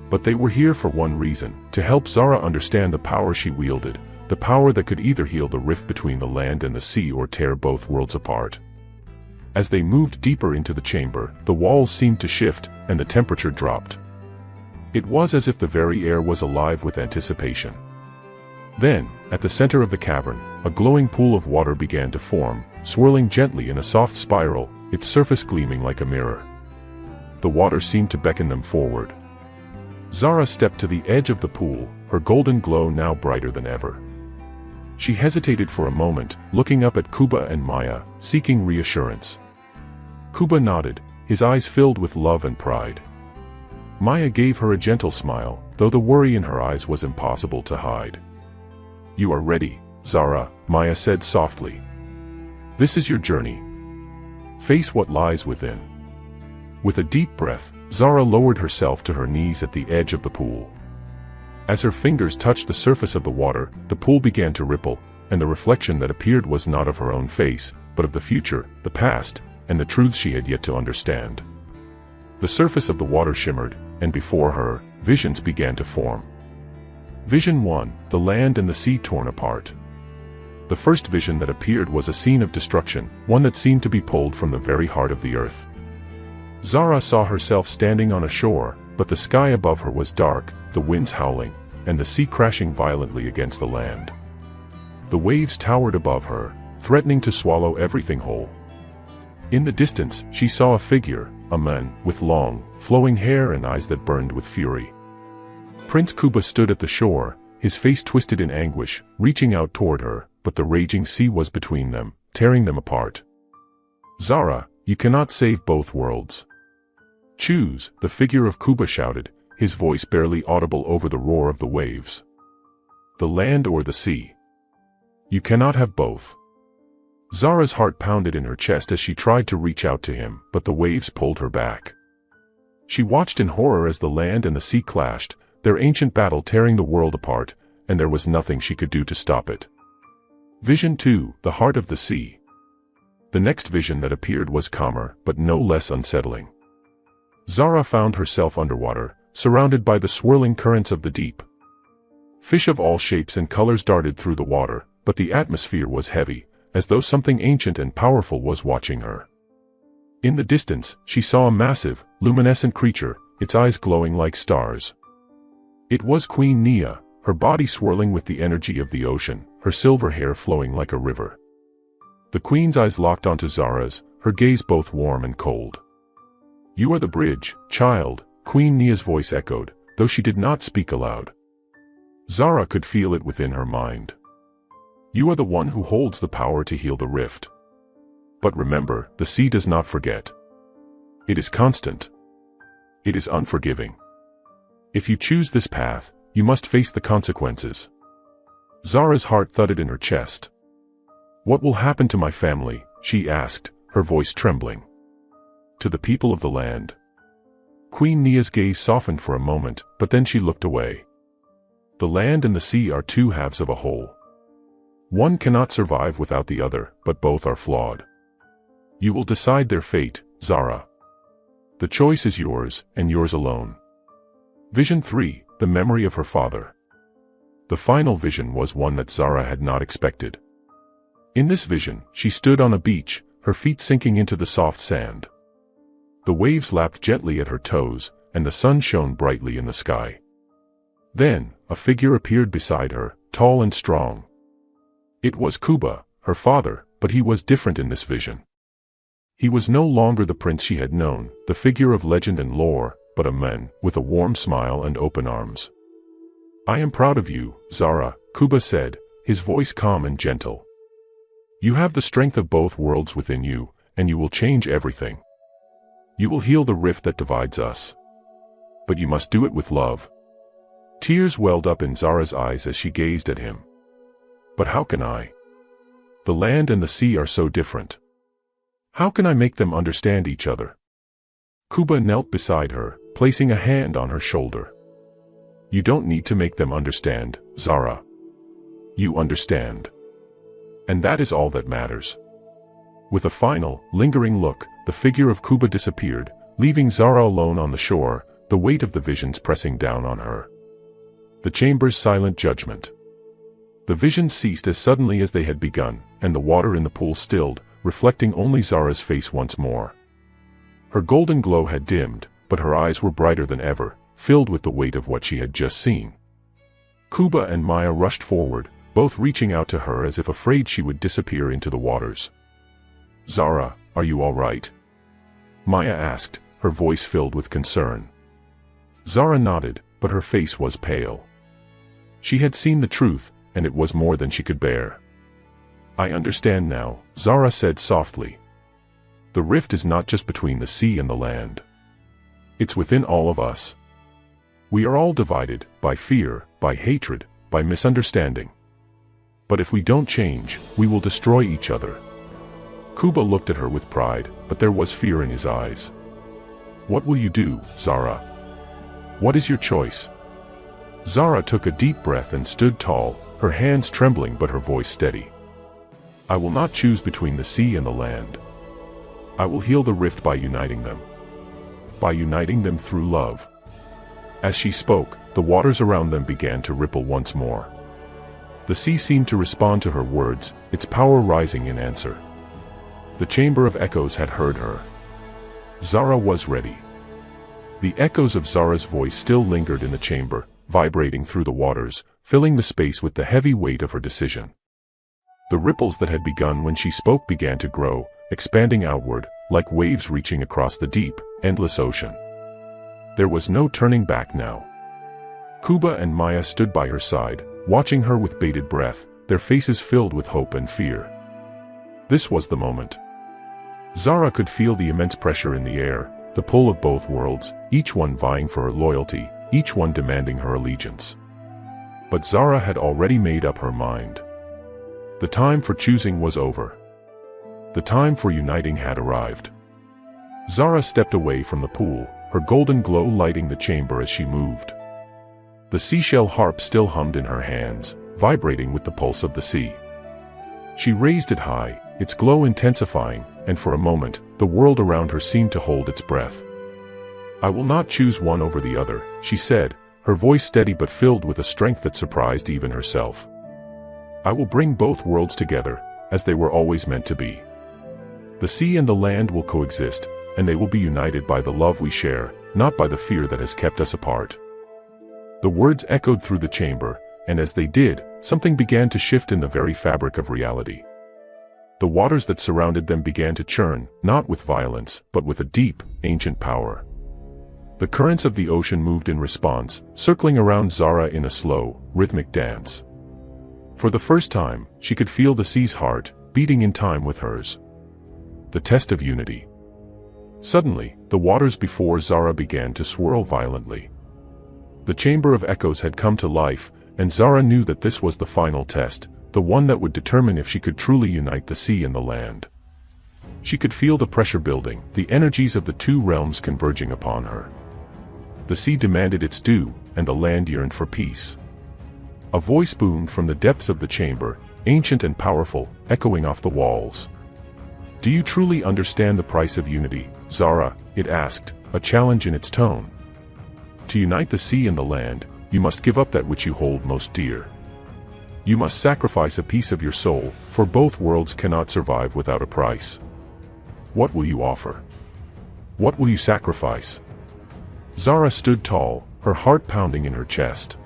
But they were here for one reason, to help Zara understand the power she wielded, the power that could either heal the rift between the land and the sea or tear both worlds apart. As they moved deeper into the chamber, the walls seemed to shift, and the temperature dropped. It was as if the very air was alive with anticipation. Then, at the center of the cavern, a glowing pool of water began to form, swirling gently in a soft spiral, its surface gleaming like a mirror. The water seemed to beckon them forward. Zara stepped to the edge of the pool, her golden glow now brighter than ever. She hesitated for a moment, looking up at Kuba and Maya, seeking reassurance. Kuba nodded, his eyes filled with love and pride. Maya gave her a gentle smile, though the worry in her eyes was impossible to hide. "You are ready, Zara," Maya said softly. "This is your journey. Face what lies within." With a deep breath, Zara lowered herself to her knees at the edge of the pool. As her fingers touched the surface of the water, the pool began to ripple, and the reflection that appeared was not of her own face, but of the future, the past, and the truths she had yet to understand. The surface of the water shimmered, and before her, visions began to form. Vision 1, the land and the sea torn apart. The first vision that appeared was a scene of destruction, one that seemed to be pulled from the very heart of the earth. Zara saw herself standing on a shore, but the sky above her was dark, the winds howling, and the sea crashing violently against the land. The waves towered above her, threatening to swallow everything whole. In the distance, she saw a figure, a man, with long, flowing hair and eyes that burned with fury. Prince Kuba stood at the shore, his face twisted in anguish, reaching out toward her, but the raging sea was between them, tearing them apart. "Zara, you cannot save both worlds. Choose," the figure of Kuba shouted, his voice barely audible over the roar of the waves. "The land or the sea. You cannot have both." Zara's heart pounded in her chest as she tried to reach out to him, but the waves pulled her back. She watched in horror as the land and the sea clashed, their ancient battle tearing the world apart, and there was nothing she could do to stop it. Vision 2, the heart of the sea. The next vision that appeared was calmer, but no less unsettling. Zara found herself underwater, surrounded by the swirling currents of the deep. Fish of all shapes and colors darted through the water, but the atmosphere was heavy, as though something ancient and powerful was watching her. In the distance, she saw a massive, luminescent creature, its eyes glowing like stars. It was Queen Nia, her body swirling with the energy of the ocean, her silver hair flowing like a river. The queen's eyes locked onto Zara's, her gaze both warm and cold. "You are the bridge, child," Queen Nia's voice echoed, though she did not speak aloud. Zara could feel it within her mind. "You are the one who holds the power to heal the rift. But remember, the sea does not forget. It is constant. It is unforgiving. If you choose this path, you must face the consequences." Zara's heart thudded in her chest. "What will happen to my family?" she asked, her voice trembling. "To the people of the land." Queen Nia's gaze softened for a moment, but then she looked away. The land and the sea are two halves of a whole. One cannot survive without the other, but both are flawed. You will decide their fate, Zara. The choice is yours, and yours alone. Vision 3, the memory of her father. The final vision was one that Zara had not expected. In this vision, she stood on a beach, her feet sinking into the soft sand. The waves lapped gently at her toes, and the sun shone brightly in the sky. Then, a figure appeared beside her, tall and strong. It was Kuba, her father, but he was different in this vision. He was no longer the prince she had known, the figure of legend and lore, but a man, with a warm smile and open arms. "I am proud of you, Zara," Kuba said, his voice calm and gentle. "You have the strength of both worlds within you, and you will change everything. You will heal the rift that divides us. But you must do it with love." Tears welled up in Zara's eyes as she gazed at him. "But how can I? The land and the sea are so different. How can I make them understand each other?" Kuba knelt beside her, placing a hand on her shoulder. "You don't need to make them understand, Zara. You understand. And that is all that matters." With a final, lingering look, the figure of Kuba disappeared, leaving Zara alone on the shore, the weight of the visions pressing down on her. The chamber's silent judgment. The visions ceased as suddenly as they had begun, and the water in the pool stilled, reflecting only Zara's face once more. Her golden glow had dimmed, but her eyes were brighter than ever, filled with the weight of what she had just seen. Kuba and Maya rushed forward, both reaching out to her as if afraid she would disappear into the waters. "Zara, are you all right?" Maya asked, her voice filled with concern. Zara nodded, but her face was pale. She had seen the truth, and it was more than she could bear. "I understand now," Zara said softly. "The rift is not just between the sea and the land. It's within all of us. We are all divided, by fear, by hatred, by misunderstanding. But if we don't change, we will destroy each other." Kuba looked at her with pride, but there was fear in his eyes. "What will you do, Zara? What is your choice?" Zara took a deep breath and stood tall, her hands trembling but her voice steady. "I will not choose between the sea and the land. I will heal the rift by uniting them. By uniting them through love." As she spoke, the waters around them began to ripple once more. The sea seemed to respond to her words, its power rising in answer. The chamber of echoes had heard her. Zara was ready. The echoes of Zara's voice still lingered in the chamber, vibrating through the waters, filling the space with the heavy weight of her decision. The ripples that had begun when she spoke began to grow, expanding outward, like waves reaching across the deep, endless ocean. There was no turning back now. Kuba and Maya stood by her side, watching her with bated breath, their faces filled with hope and fear. This was the moment. Zara could feel the immense pressure in the air, the pull of both worlds, each one vying for her loyalty, each one demanding her allegiance. But Zara had already made up her mind. The time for choosing was over. The time for uniting had arrived. Zara stepped away from the pool, her golden glow lighting the chamber as she moved. The seashell harp still hummed in her hands, vibrating with the pulse of the sea. She raised it high, its glow intensifying, and for a moment, the world around her seemed to hold its breath. "I will not choose one over the other," she said, her voice steady but filled with a strength that surprised even herself. "I will bring both worlds together, as they were always meant to be. The sea and the land will coexist, and they will be united by the love we share, not by the fear that has kept us apart." The words echoed through the chamber, and as they did, something began to shift in the very fabric of reality. The waters that surrounded them began to churn, not with violence, but with a deep, ancient power. The currents of the ocean moved in response, circling around Zara in a slow, rhythmic dance. For the first time, she could feel the sea's heart, beating in time with hers. The test of unity. Suddenly, the waters before Zara began to swirl violently. The chamber of echoes had come to life, and Zara knew that this was the final test, the one that would determine if she could truly unite the sea and the land. She could feel the pressure building, the energies of the two realms converging upon her. The sea demanded its due, and the land yearned for peace. A voice boomed from the depths of the chamber, ancient and powerful, echoing off the walls. "Do you truly understand the price of unity, Zara?" it asked, a challenge in its tone. "To unite the sea and the land, you must give up that which you hold most dear. You must sacrifice a piece of your soul, for both worlds cannot survive without a price. What will you offer? What will you sacrifice?" Zara stood tall, her heart pounding in her chest.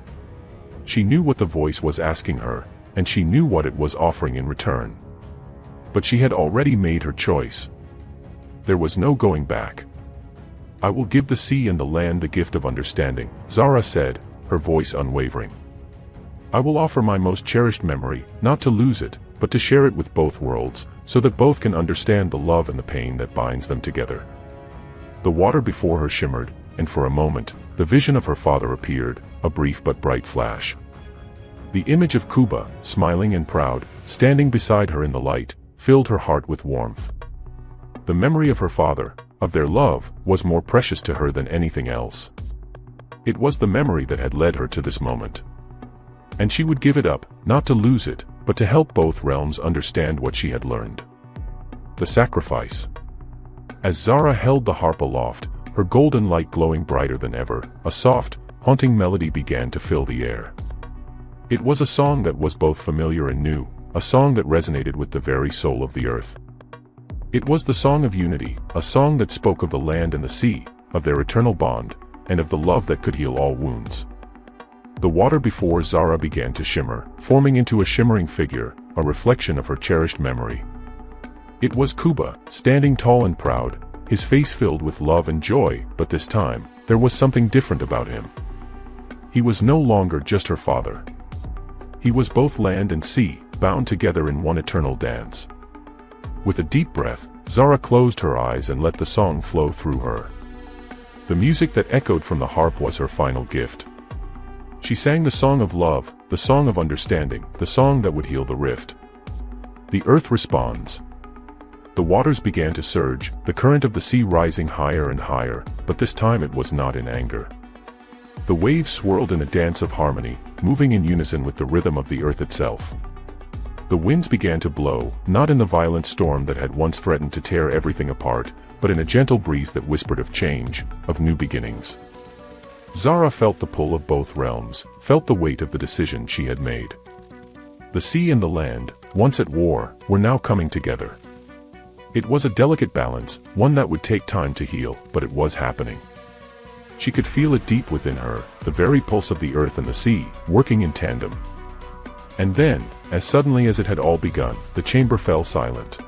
She knew what the voice was asking her, and she knew what it was offering in return. But she had already made her choice. There was no going back. "I will give the sea and the land the gift of understanding," Zara said, her voice unwavering. "I will offer my most cherished memory, not to lose it, but to share it with both worlds, so that both can understand the love and the pain that binds them together." The water before her shimmered, and for a moment, the vision of her father appeared, a brief but bright flash. The image of Kuba, smiling and proud, standing beside her in the light, filled her heart with warmth. The memory of her father, of their love, was more precious to her than anything else. It was the memory that had led her to this moment. And she would give it up, not to lose it, but to help both realms understand what she had learned. The sacrifice. As Zara held the harp aloft, her golden light glowing brighter than ever, a soft, haunting melody began to fill the air. It was a song that was both familiar and new, a song that resonated with the very soul of the earth. It was the song of unity, a song that spoke of the land and the sea, of their eternal bond, and of the love that could heal all wounds. The water before Zara began to shimmer, forming into a shimmering figure, a reflection of her cherished memory. It was Kuba, standing tall and proud, his face filled with love and joy, but this time, there was something different about him. He was no longer just her father. He was both land and sea, bound together in one eternal dance. With a deep breath, Zara closed her eyes and let the song flow through her. The music that echoed from the harp was her final gift. She sang the song of love, the song of understanding, the song that would heal the rift. The earth responds. The waters began to surge, the current of the sea rising higher and higher, but this time it was not in anger. The waves swirled in a dance of harmony, moving in unison with the rhythm of the earth itself. The winds began to blow, not in the violent storm that had once threatened to tear everything apart, but in a gentle breeze that whispered of change, of new beginnings. Zara felt the pull of both realms, felt the weight of the decision she had made. The sea and the land, once at war, were now coming together. It was a delicate balance, one that would take time to heal, but it was happening. She could feel it deep within her, the very pulse of the earth and the sea, working in tandem. And then, as suddenly as it had all begun, the chamber fell silent.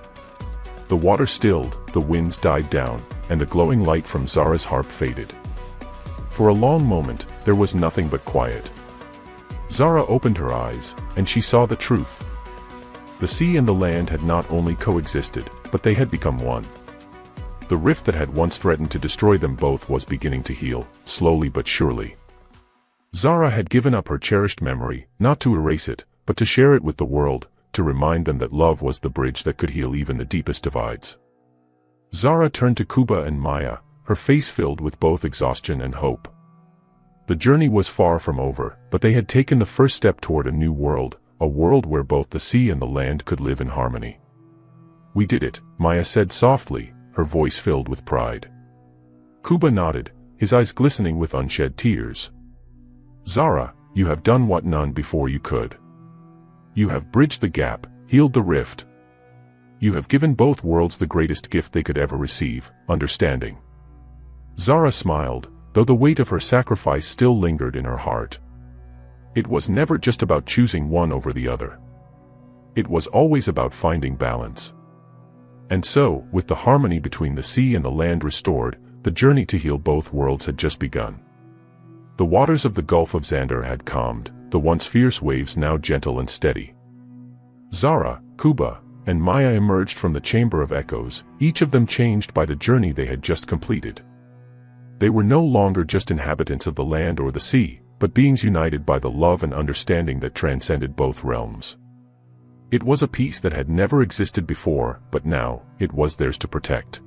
The water stilled, the winds died down, and the glowing light from Zara's harp faded. For a long moment, there was nothing but quiet. Zara opened her eyes, and she saw the truth. The sea and the land had not only coexisted, but they had become one. The rift that had once threatened to destroy them both was beginning to heal, slowly but surely. Zara had given up her cherished memory, not to erase it, but to share it with the world, to remind them that love was the bridge that could heal even the deepest divides. Zara turned to Kuba and Maya, her face filled with both exhaustion and hope. The journey was far from over, but they had taken the first step toward a new world, a world where both the sea and the land could live in harmony. "We did it," Maya said softly, her voice filled with pride. Kuba nodded, his eyes glistening with unshed tears. "Zara, you have done what none before you could. You have bridged the gap, healed the rift. You have given both worlds the greatest gift they could ever receive, understanding." Zara smiled, though the weight of her sacrifice still lingered in her heart. It was never just about choosing one over the other. It was always about finding balance. And so, with the harmony between the sea and the land restored, the journey to heal both worlds had just begun. The waters of the Gulf of Xandar had calmed, the once fierce waves now gentle and steady. Zara, Kuba, and Maya emerged from the Chamber of Echoes, each of them changed by the journey they had just completed. They were no longer just inhabitants of the land or the sea, but beings united by the love and understanding that transcended both realms. It was a peace that had never existed before, but now, it was theirs to protect.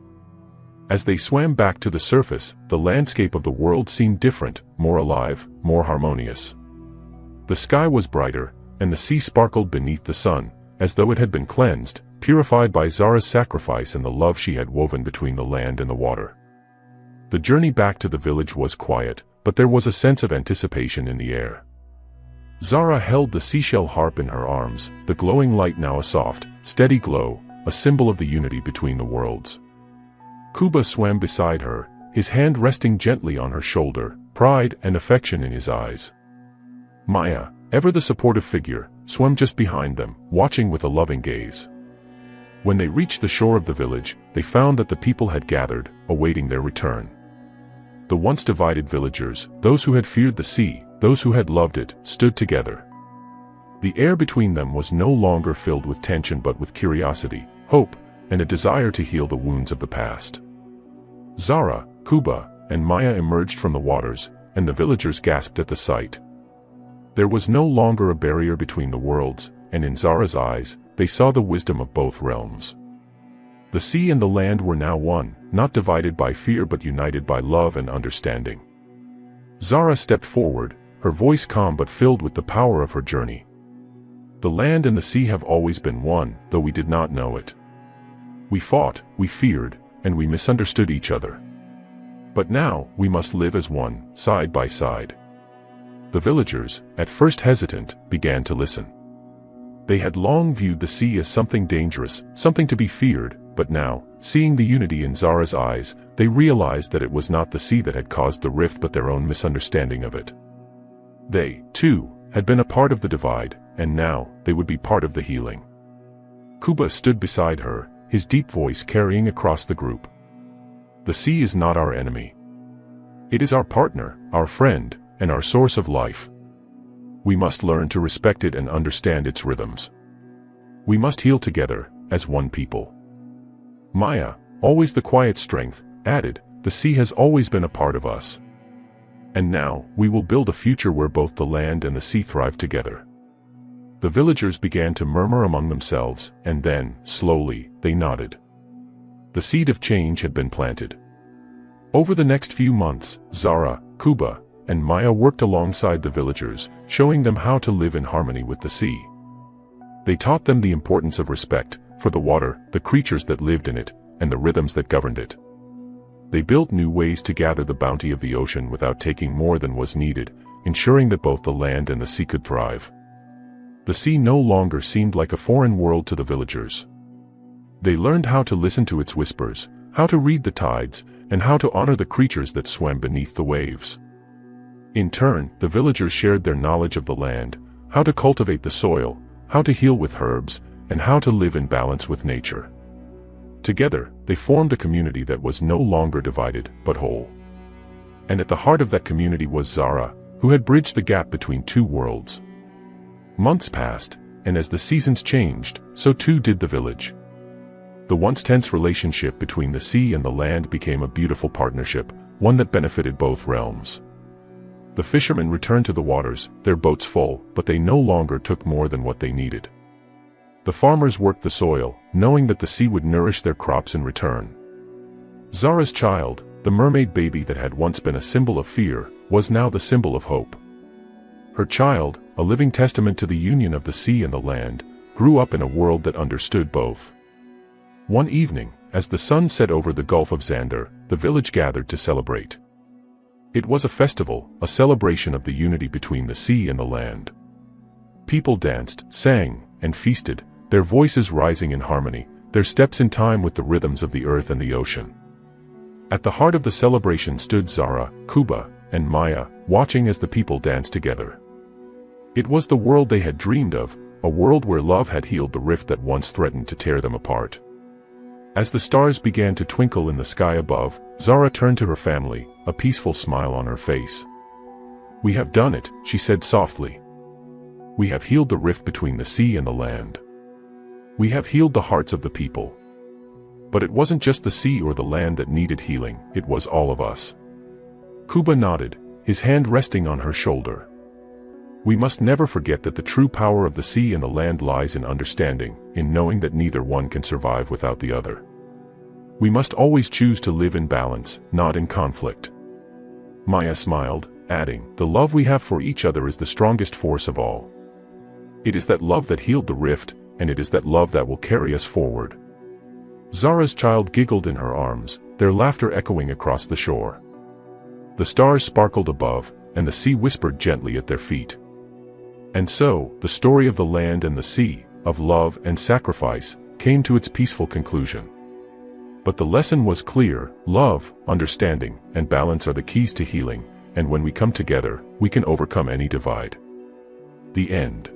As they swam back to the surface, the landscape of the world seemed different, more alive, more harmonious. The sky was brighter, and the sea sparkled beneath the sun, as though it had been cleansed, purified by Zara's sacrifice and the love she had woven between the land and the water. The journey back to the village was quiet, but there was a sense of anticipation in the air. Zara held the seashell harp in her arms, the glowing light now a soft, steady glow, a symbol of the unity between the worlds. Kuba swam beside her, his hand resting gently on her shoulder, pride and affection in his eyes. Maya, ever the supportive figure, swam just behind them, watching with a loving gaze. When they reached the shore of the village, they found that the people had gathered, awaiting their return. The once divided villagers, those who had feared the sea, those who had loved it, stood together. The air between them was no longer filled with tension but with curiosity, hope, and a desire to heal the wounds of the past. Zara, Kuba, and Maya emerged from the waters, and the villagers gasped at the sight. There was no longer a barrier between the worlds, and in Zara's eyes, they saw the wisdom of both realms. The sea and the land were now one, not divided by fear but united by love and understanding. Zara stepped forward, her voice calm but filled with the power of her journey. "The land and the sea have always been one, though we did not know it. We fought, we feared, and we misunderstood each other. But now, we must live as one, side by side." The villagers, at first hesitant, began to listen. They had long viewed the sea as something dangerous, something to be feared, but now, seeing the unity in Zara's eyes, they realized that it was not the sea that had caused the rift but their own misunderstanding of it. They, too, had been a part of the divide, and now, they would be part of the healing. Kuba stood beside her, his deep voice carrying across the group. "The sea is not our enemy. It is our partner, our friend, and our source of life. We must learn to respect it and understand its rhythms. We must heal together, as one people." Maya, always the quiet strength, added, "The sea has always been a part of us. And now, we will build a future where both the land and the sea thrive together." The villagers began to murmur among themselves, and then, slowly, they nodded. The seed of change had been planted. Over the next few months, Zara, Kuba, and Maya worked alongside the villagers, showing them how to live in harmony with the sea. They taught them the importance of respect, for the water, the creatures that lived in it, and the rhythms that governed it. They built new ways to gather the bounty of the ocean without taking more than was needed, ensuring that both the land and the sea could thrive. The sea no longer seemed like a foreign world to the villagers. They learned how to listen to its whispers, how to read the tides, and how to honor the creatures that swam beneath the waves. In turn, the villagers shared their knowledge of the land, how to cultivate the soil, how to heal with herbs, and how to live in balance with nature. Together, they formed a community that was no longer divided, but whole. And at the heart of that community was Zara, who had bridged the gap between two worlds. Months passed, and as the seasons changed, so too did the village. The once tense relationship between the sea and the land became a beautiful partnership, one that benefited both realms. The fishermen returned to the waters, their boats full, but they no longer took more than what they needed. The farmers worked the soil, knowing that the sea would nourish their crops in return. Zara's child, The mermaid baby that had once been a symbol of fear, was now the symbol of hope. Her child, a living testament to the union of the sea and the land, grew up in a world that understood both. One evening, as the sun set over the Gulf of Xander, the village gathered to celebrate. It was a festival, a celebration of the unity between the sea and the land. People danced, sang, and feasted, their voices rising in harmony, their steps in time with the rhythms of the earth and the ocean. At the heart of the celebration stood Zara, Kuba, and Maya, watching as the people danced together. It was the world they had dreamed of, a world where love had healed the rift that once threatened to tear them apart. As the stars began to twinkle in the sky above, Zara turned to her family, a peaceful smile on her face. "We have done it," she said softly. "We have healed the rift between the sea and the land. We have healed the hearts of the people." But it wasn't just the sea or the land that needed healing, it was all of us. Kuba nodded, his hand resting on her shoulder. "We must never forget that the true power of the sea and the land lies in understanding, in knowing that neither one can survive without the other. We must always choose to live in balance, not in conflict." Maya smiled, adding, "The love we have for each other is the strongest force of all. It is that love that healed the rift, and it is that love that will carry us forward." Zara's child giggled in her arms, their laughter echoing across the shore. The stars sparkled above, and the sea whispered gently at their feet. And so, the story of the land and the sea, of love and sacrifice, came to its peaceful conclusion. But the lesson was clear: love, understanding, and balance are the keys to healing, and when we come together, we can overcome any divide. The end.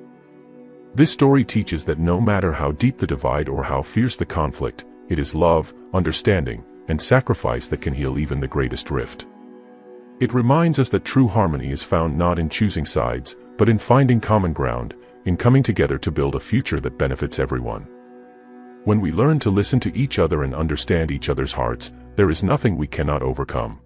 This story teaches that no matter how deep the divide or how fierce the conflict, it is love, understanding, and sacrifice that can heal even the greatest rift. It reminds us that true harmony is found not in choosing sides, but in finding common ground, in coming together to build a future that benefits everyone. When we learn to listen to each other and understand each other's hearts, there is nothing we cannot overcome.